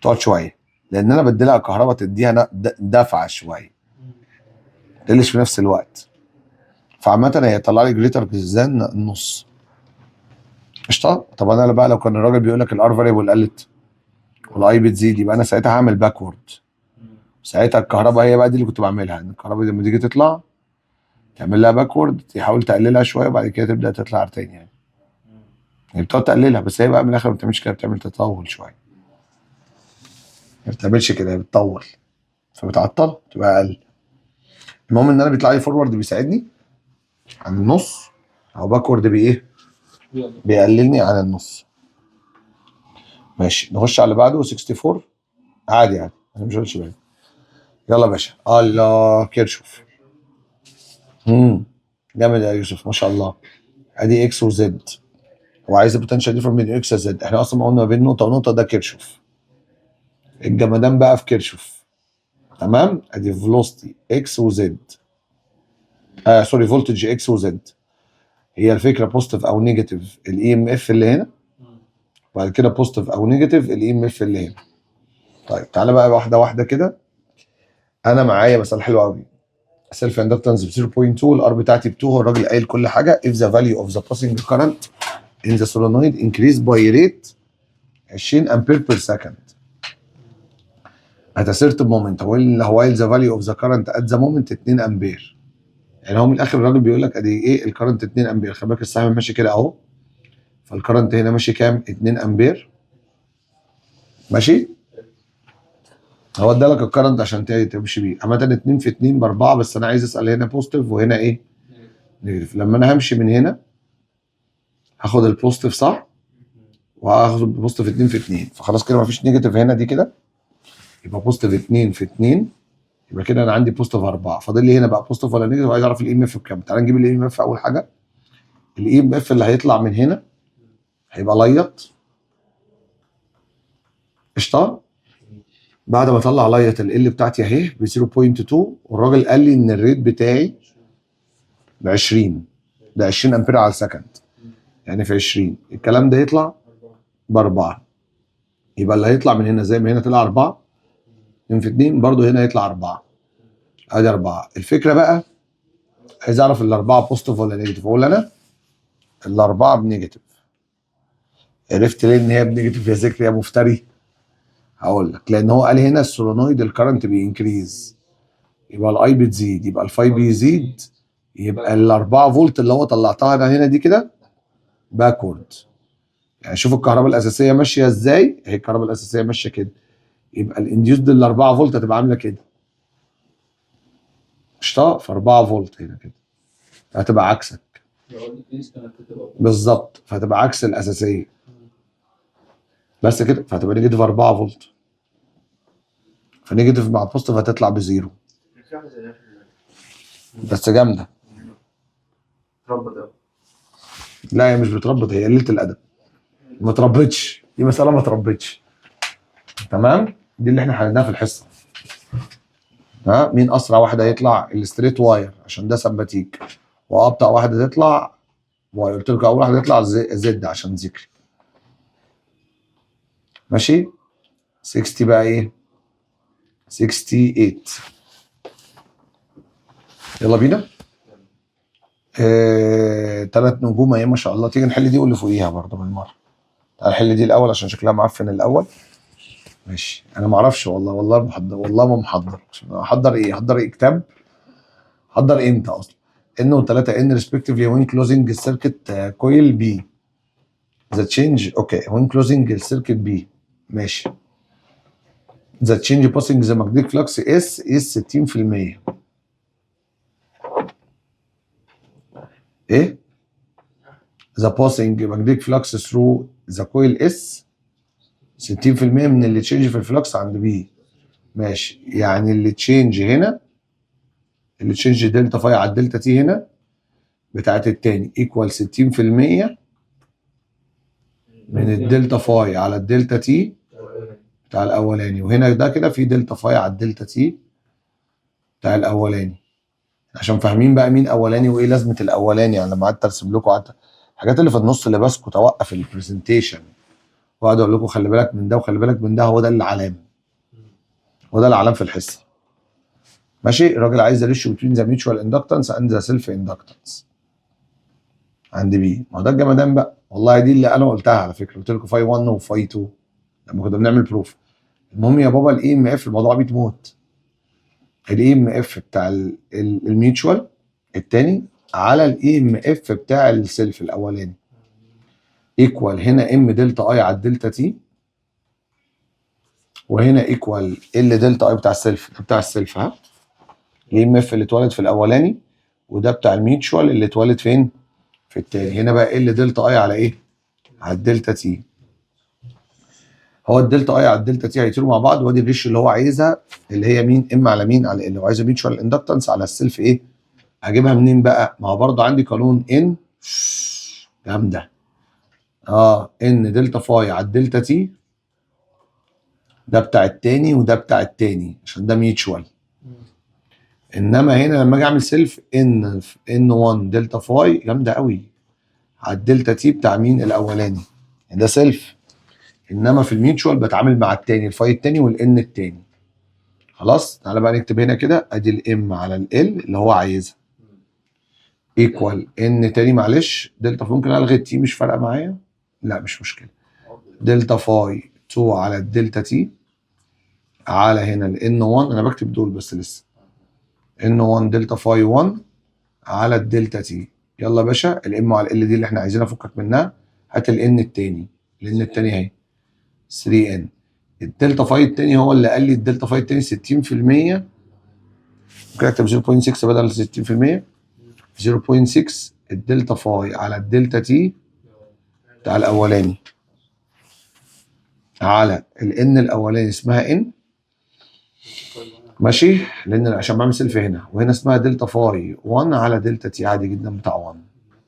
تقعد شوية، لأن أنا بديلها كهرباء تديها دفعة شوية، ما تقلش في نفس الوقت. فعامة هي طلع لي جريتر ذان النص قشطة. طب أنا بقى لو كان الراجل بيقول لك الار فاريبل قلت والاي بتزيد، يبقى أنا ساعتها هعمل باكورد. ساعتها الكهرباء هي بقى دي اللي كنت بعملها، ان الكهرباء لما تيجي تطلع تعمل لها باكورد، تحاول تقللها شويه وبعد كده تبدا تطلع تاني يعني. هي بتقعد تقللها، بس هي بقى من الاخر ما بتعملش كده، بتعمل تطول شويه. ما بتعملش كده، هي بتطول فبتعطل تبقى اقل. المهم ان انا بيطلع لي فورورد بيساعدني عن النص، او باكورد بايه؟ بيقللني عن النص. ماشي نخش على اللي بعده 64 عادي يعني، انا مش قلتش بالي. يلا يا باشا. الله كيرشوف. جامد يا يوسف ما شاء الله. ادي اكس وزد، وعايز البوتنشال ديفرنس بين اكس وزد. احنا اصلا ما قلنا ما بين نقطه ونقطه، ده كيرشوف. الجمدان بقى في كيرشوف. تمام. ادي فيلوسيتي اكس وزد، سوري فولتج اكس وزد. هي الفكره بوزيتيف او نيجاتيف الاي ام اف اللي هنا، وبعد كده بوزيتيف او نيجاتيف الاي ام اف اللي هنا. طيب تعالى بقى واحده واحده كده. انا معايا مساله حلوه قوي. سيلف اندكتنس ب 0.2، الار بتاعتي ب 2. هو الراجل قايل كل حاجه. if the value of the passing current in the solenoid increase by rate 20 امبير بير سكند at a certain moment، while the value of the current at the moment 2 امبير. يعني هو من الاخر الراجل بيقول لك ادي ايه الكرنت 2 امبير. خلي بالك السهم ماشي كده اهو، فالكرنت هنا ماشي كام؟ 2 امبير. ماشي. هو ادالك الكرنت عشان تمشي بيه. عامة 2 في 2 ب 4، بس انا عايز اسال هنا بوزيتيف وهنا ايه؟ نيجاتيف. لما انا همشي من هنا هاخد البوزيتيف صح؟ وهاخد بوزيتيف 2 في 2، فخلاص كده مفيش نيجاتيف هنا دي كده، يبقى بوزيتيف 2 في 2، يبقى كده انا عندي بوزيتيف 4. فاضل لي هنا بقى بوزيتيف ولا نيجاتيف، عايز اعرف الاي ام اف بكام. تعال نجيب الاي ام اف اول حاجه. الاي ام اف اللي هيطلع من هنا هيبقى ليط قشطه. بعد ما اطلع ليط ال بتاعتي اهي ب 0.2، والراجل قال لي ان الريت بتاعي ب 20، ده 20 امبير على السكند، يعني في 20 الكلام ده يطلع ب 4. يبقى اللي هيطلع من هنا زي ما هنا طلع 4، 2 في 2 برضه هنا يطلع 4. ادي 4. الفكره بقى عايز اعرف الاربعه بوزيتيف ولا نيجاتيف. اقول انا الاربعه بنيجاتيف. عرفت ليه ان هي بنيجاتيف يا ذكري يا مفتري؟ هقول لك. لان هو قال هنا السولونويد الكرنت بينكريز، يبقى الاي بتزيد، يبقى الفاي بيزيد، يبقى ال4 فولت اللي هو طلعتها انا هنا دي كده باكورد. يعني شوف الكهرباء الاساسيه ماشيه ازاي، هي الكهرباء الاساسيه ماشيه كده، يبقى الانديوسد ال4 فولت هتبقى عامله كده قشطه، ف 4 فولت هنا كده، هتبقى عكسك بالظبط، فهتبقى عكس الاساسيه بس كده، فهتبقى نيجاتيف 4 فولت. فنيجاتيف مع بوزيتيف هتطلع بزيرو. بس جامده. لا هي مش بتربط، هي قليله الادب، ما تربتش، دي مساله ما تربتش. تمام. دي اللي احنا حليناها في الحصه. ها مين اسرع واحد هيطلع؟ الستريت واير عشان ده سمباتيك، وابطا واحد هتطلع واير. قلت لكم اول واحد هيطلع زد عشان ذكري. ماشي. 60 بقى ايه؟ 68. يلا بينا. 3 نجوم اهي ما شاء الله. تيجي نحل دي واللي فوقيها برضه بالمره. تعال نحل دي الاول عشان شكلها معفن الاول. ماشي. انا ما اعرفش والله، والله محضر، والله ما محضر. احضر ايه؟ احضر ايه؟ كتاب؟ حضر امتى اصلا؟ ان و3 ان ريسبكتيفلي وين كلوزنج السيركت كويل بي ذا تشينج. اوكي وين كلوزنج السيركت بي. ماشي. ذا تشينج باسنج ذا ماجنتيك فلكس اس 60%. ايه؟ ذا باسنج ماجنتيك فلكس ثرو ذا كويل اس 60% من اللي تشينج في الفلكس عند بي. ماشي، يعني اللي تشينج هنا، اللي تشينج دلتا فاي على الدلتا تي هنا بتاعت التاني ايكوال 60% من الدلتا فاي على الدلتا تي بتاع الاولاني، وهنا ده كده في دلتا فاي على الدلتا تي بتاع الاولاني. عشان فاهمين بقى مين اولاني وايه لازمه الاولاني، يعني لما قعدت ارسم لكم قعدت الحاجات اللي في النص اللي بسكت اوقف البرزنتيشن واقعد اقول لكم خلي بالك من ده وخلي بالك من ده، هو ده العلامه، هو ده العلام في الحصه. ماشي، الراجل عايز ريشيو بين ذا ميوتشوال اندكتنس اند ذا سيلف اندكتنس عند بي. ما هو ده الجمدان بقى، والله دي اللي انا قلتها على فكره، قلت لكم فاي 1 وفاي 2 لما كنا بنعمل بروف. المهم يا بابا الاي ام اف الموضوع بيتموت، الاي ام اف بتاع الميوتشوال الثاني على الاي ام اف بتاع السيلف الاولاني ايكوال هنا ام دلتا اي على الدلتا تي، وهنا ايكوال ال دلتا اي بتاع السيلف، بتاع السيلف ها، الاي ام اف اللي اتولد في الاولاني، وده بتاع الميوتشوال اللي اتولد فين؟ في التاني. هنا بقى ال دلتا اي على ايه؟ على الدلتا تي. هو الدلتا اي على الدلتا تي هيطيروا مع بعض، وادي الريش اللي هو عايزها اللي هي مين؟ ام على مين؟ على ال. هو عايزها ميوتشوال اندكتنس على السيلف ايه؟ هجيبها منين بقى؟ ما هو برضه عندي قانون ان جامده. ان دلتا فاي على الدلتا تي ده بتاع التاني وده بتاع التاني عشان ده ميوتشوال. انما هنا لما اجي اعمل سيلف ان 1 دلتا فاي جامده قوي على الدلتا تي بتاع مين؟ الاولاني، ده سيلف. انما في الميوتشوال بتعامل مع التاني، الفاي التاني والان التاني. خلاص، تعالى بقى نكتب هنا كده، ادي الام على ال اللي هو عايزها ايكوال ان تاني، معلش دلتا فاي ممكن الغي التي مش فارقه معايا، لا مش مشكله، دلتا فاي 2 على الدلتا تي على هنا الان 1، انا بكتب دول بس لسه، ان 1 دلتا فاي 1 على الدلتا تي. يلا يا باشا، الام على ال دي اللي احنا عايزينها فكك منها، هات الان التاني، الان التاني اهي 3 ان. الدلتا فاي التاني هو اللي قال لي الدلتا فاي التاني 60%، ممكن اكتب 0.6 بدل 60%، 0.6 الدلتا فاي على الدلتا تي بتاع الاولاني على الان الاولاني اسمها ان، ماشي، لان عشان بعمل سيلف هنا، وهنا اسمها دلتا فاي 1 على دلتا تي عادي جدا بتاع 1.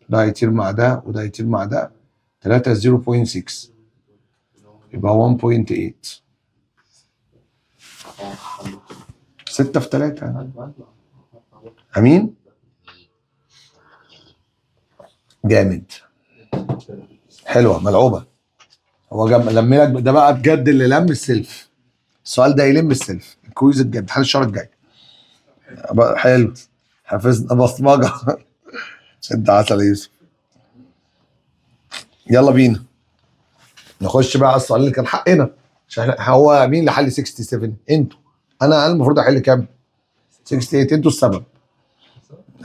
ده هيطير مع ده وده هيطير مع ده، 3 0.6 يبقى 1.8، 6 في 3. امين، جامد، حلوه ملعوبه. هو لم لك ده بقى بجد اللي لم السيلف، السؤال ده يلم السيلف، الكويز الجاي امتحان الشهر الجاي. حلو، حفظنا بصمجه. انت عسل يا يوسف. يلا بينا نخش بقى على السؤال اللي كان حقنا، عشان هو مين اللي حل 67؟ انتوا. انا المفروض احل كام؟ 68. انتوا السبب،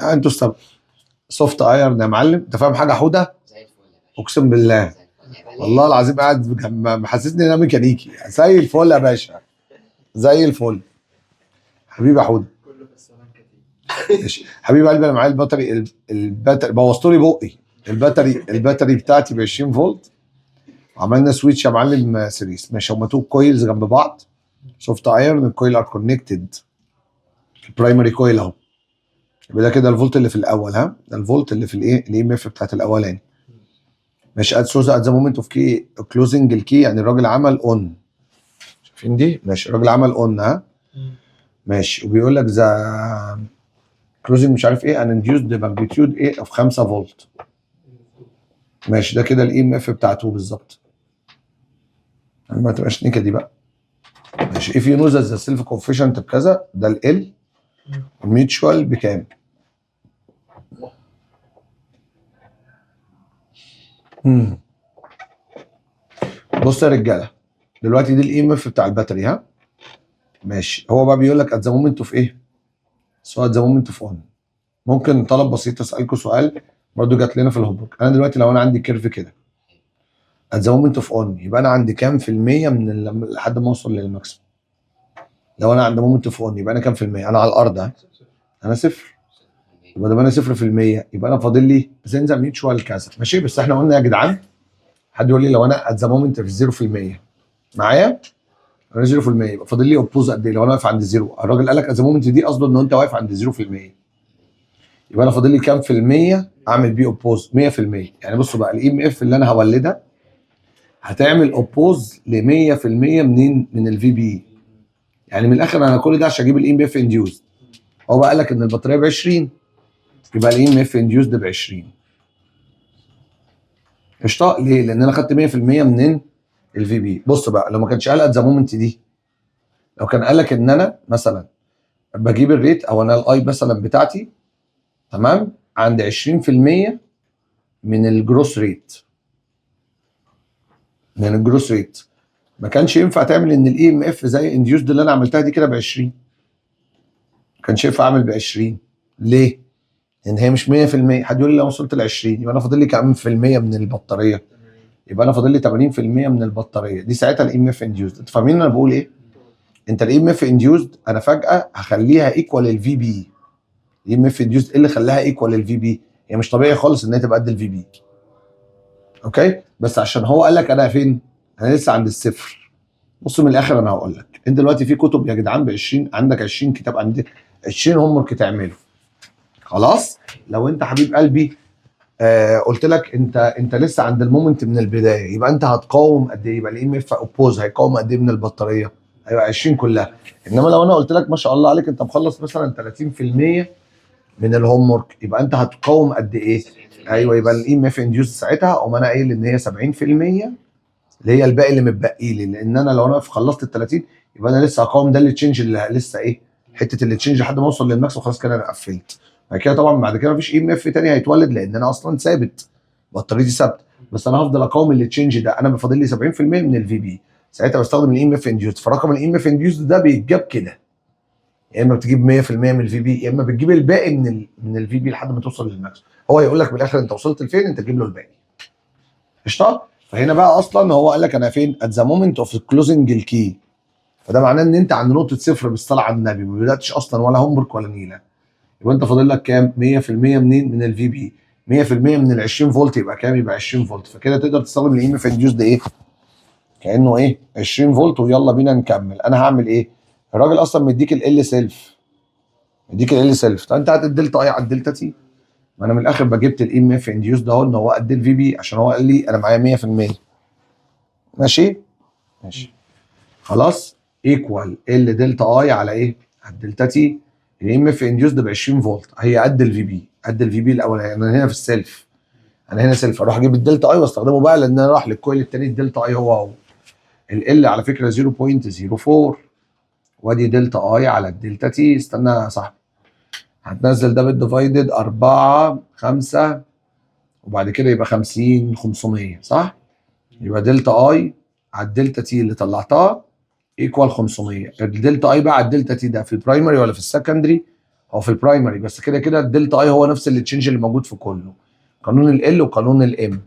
انتوا السبب. سوفت ايرن يا معلم، انت فاهم حاجه حوده؟ زي الفل يا باشا. اقسم بالله زي الفل يا والله العظيم قاعد محسسني ان انا ميكانيكي. زي الفل يا باشا، زي الفل. حبيبي يا حوده، كله في السلام كتير. ماشي حبيبي قلبي، انا معايا الباتري بوظتوا لي بقي. الباتري بتاعتي ب 20 فولت، عملنا سويتش يا معلم سيريس. ماشي، هما تو كويلز جنب بعض، سوفت ايرن الكويل ار كونكتد، البرايمري كويل اهو. يبقى ده كده الفولت اللي في الاول، ها ده الفولت اللي في الايه الاي ام اف بتاعت الاولاني. ماشي، ات سوز ات ذا مومنت اوف كي كلوزنج الكي، يعني الراجل عمل اون، شايفين دي؟ ماشي، الراجل عمل اون ها، ماشي، وبيقول لك ذا كلوزنج مش عارف ايه ان انديوسد ماجنتيود ايه اوف 5 فولت. ماشي، ده كده الاي ام اف بتاعته بالظبط، ما تبقاش نيكه دي بقى. ماشي، اف يو نو ذا سيلف كوفيشنت بكذا، ده ال الميوتشوال بكام؟ بص يا رجاله، دلوقتي دي الاي ام اف بتاع الباتري ها، ماشي. هو بقى بيقول لك ات ذا مومنت اوف ايه؟ سؤال ات ذا مومنت اوف اون. ممكن طلب بسيط اسالكم سؤال برضو جات لنا في الهوبوك. انا دلوقتي لو انا عندي كيرف كده ات ذا مومنت اوف اون، يبقى انا عندي كام في المية من لحد ما اوصل للماكسيموم؟ لو انا عند مومنت اوف اون يبقى انا كام في المية؟ انا على الارض ها، انا صفر، يبقى ده انا 0%، يبقى انا فاضل لي بتنزل ميوتشوال كذا. ماشي، بس احنا قلنا يا جدعان، حد يقول لي لو انا ات ذا مومنت في 0% معايا، انا 0%، يبقى فاضل لي اوبوز قد ايه لو انا واقف عند زيرو؟ الراجل قال لك از مومنت دي قصده ان انت واقف عند 0%، يبقى انا فاضل لي كام في المية اعمل بيه اوبوز؟ 100%. يعني بصوا بقى الاي ام اف اللي انا هولدها هتعمل اوبوز ل 100% منين؟ من الفي بي. يعني من الاخر انا كل ده عشان اجيب الاي ام اف انديوز. هو بقى قال لك ان البطاريه ب 20، يبقى الاي ام اف انديوز ب 20. قشطه. ليه؟ لان انا خدت 100% منين؟ الفي بي. بص بقى، لو ما كانش قال ات ذا مومنت دي، لو كان قال لك ان انا مثلا بجيب الريت او انا الاي مثلا بتاعتي تمام عند 20% من الجروس ريت، من الجروس ريت، ما كانش ينفع تعمل ان الاي ام اف زي انديوزد اللي انا عملتها دي كده ب 20. ما كانش ينفع اعمل ب 20. ليه؟ لان هي مش 100%. حد يقول لي لو وصلت ل 20 يبقى انا فاضل لي كام في المية من البطاريه؟ يبقى انا فاضل لي 80% من البطاريه دي، ساعتها الاي ام اف انديوزد. انتوا فاهمين انا بقول ايه؟ انت الاي ام اف انديوزد انا فجاه هخليها ايكوال الفي بي. الاي ام اف انديوزد ايه اللي خلاها ايكوال الفي بي؟ هي مش طبيعي خالص ان هي تبقى قد الفي بي. اوكي؟ بس عشان هو قال لك انا فين؟ انا لسه عند الصفر. بص من الاخر انا هقول لك، انت دلوقتي في كتب يا جدعان ب 20، عندك 20 كتاب، عندك 20 هوم ورك تعمله. خلاص؟ لو انت حبيب قلبي قلت لك انت لسه عند المومنت من البدايه، يبقى انت هتقاوم قد ايه؟ يبقى الاي ام اف اوبوز هيقاوم قد ايه من البطاريه؟ هيبقى 20 كلها. انما لو انا قلت لك ما شاء الله عليك انت مخلص مثلا 30% من الهوم ورك، يبقى انت هتقاوم قد ايه؟ ايوه، يبقى الاي ام اف انديوس ساعتها اقوم انا قايل ان هي 70% اللي هي الباقي اللي متبقي لي، لان انا لو انا خلصت ال 30 يبقى انا لسه هقاوم. ده اللي تشينج اللي لسه ايه؟ حته اللي تشينج لحد ما اوصل للماكس وخلاص كده انا قفلت. بعد كده طبعا بعد كده مفيش اي ام اف تاني هيتولد لان انا اصلا ثابت، بطاريتي ثابته، بس انا هفضل اقاوم اللي تشينج ده. انا بفاضل لي 70% من الفي بي، ساعتها بستخدم الاي ام اف انديوس. فرقم الاي ام اف انديوس ده بيتجاب كده، يا اما بتجيب 100% من الفي بي، يا اما بتجيب الباقي من الفي بي لحد ما توصل للماكس. هو يقول لك بالاخر انت وصلت لفين، انت تجيب له الباقي. قشطه. فهنا بقى اصلا هو قال لك انا فين؟ ات ذا مومنت اوف كلوزنج الكي. فده معناه ان انت عند نقطه صفر بالصلاه على النبي، ما بداتش اصلا ولا هوم ورك ولا نيله. يبقى انت فاضل لك كام؟ 100% منين؟ من الفي بي. 100% من ال 20 فولت يبقى كام؟ يبقى 20 فولت. فكده تقدر تستخدم الاي ام اف انديوس ده ايه؟ كانه ايه؟ 20 فولت. ويلا بينا نكمل. انا هعمل ايه؟ الراجل اصلا مديك ال سيلف، مديك ال سيلف. طب انت هات الدلتا اي على الدلتا تي. ما انا من الاخر جبت الاي ام اف انديوس ده اهو ان هو قد الفي بي، عشان هو قال لي انا معايا 100%. ماشي؟ ماشي. خلاص. ايكوال ال دلتا اي على ايه؟ على الدلتا تي. الاي ام اف انديوس ده ب 20 فولت، هي قد الفي بي، قد الفي بي الاولاني. انا هنا في السيلف، انا هنا سيلف، اروح اجيب الدلتا اي واستخدمه بقى لان انا راح للكويل الثاني. الدلتا اي هو ال على فكره 0.04، وادي دلتا اي على الدلتا تي. استنى يا صاحبي، هتنزل ده بالديفايدد 4 5 وبعد كده يبقى 50 500 صح؟ يبقى دلتا اي على الدلتا تي اللي طلعتها ايكوال 500. الدلتا اي بقى على الدلتا تي ده في البرايمري ولا في السكندري؟ هو في البرايمري، بس كده كده الدلتا اي هو نفس اللي تشينج اللي موجود في كله، قانون ال وقانون الام.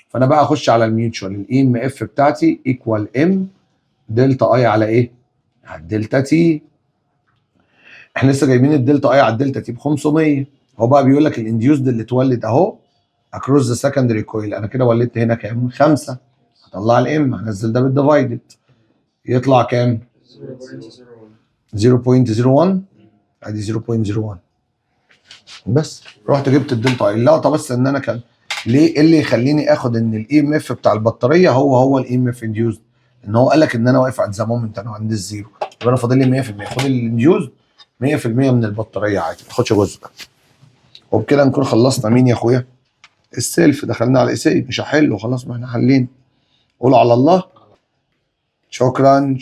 فانا بقى اخش على الميوتشوال، الاي ام اف بتاعتي ايكوال ام دلتا اي على ايه؟ على الدلتا تي. احنا لسه جايبين الدلتا اي على الدلتا تي ب 500. هو بقى بيقول لك الانديوسد اللي اتولد اهو اكروس ذا سكندري كويل. انا كده ولدت هنا كام؟ 5. هطلع الام، هنزل ده بالديفايدد، يطلع كام؟ 0.01. ادي 0.01 بس. رحت جبت الدلتا اي. اللقطه بس ان انا كان ليه؟ ايه اللي يخليني اخد ان الاي ام اف بتاع البطاريه هو الاي ام اف انديوزد؟ ان هو قال لك ان انا واقف عند ذا مومنت، انا عند الزيرو، يبقى انا فاضل لي 100%. خد الانديوزد 100% من البطاريه عادي، ما تاخدش جزء. وبكده نكون خلصنا مين يا اخويا؟ السيلف. دخلنا على الاي مش هحل وخلاص، ما احنا حلين. قولوا على الله. شكرا.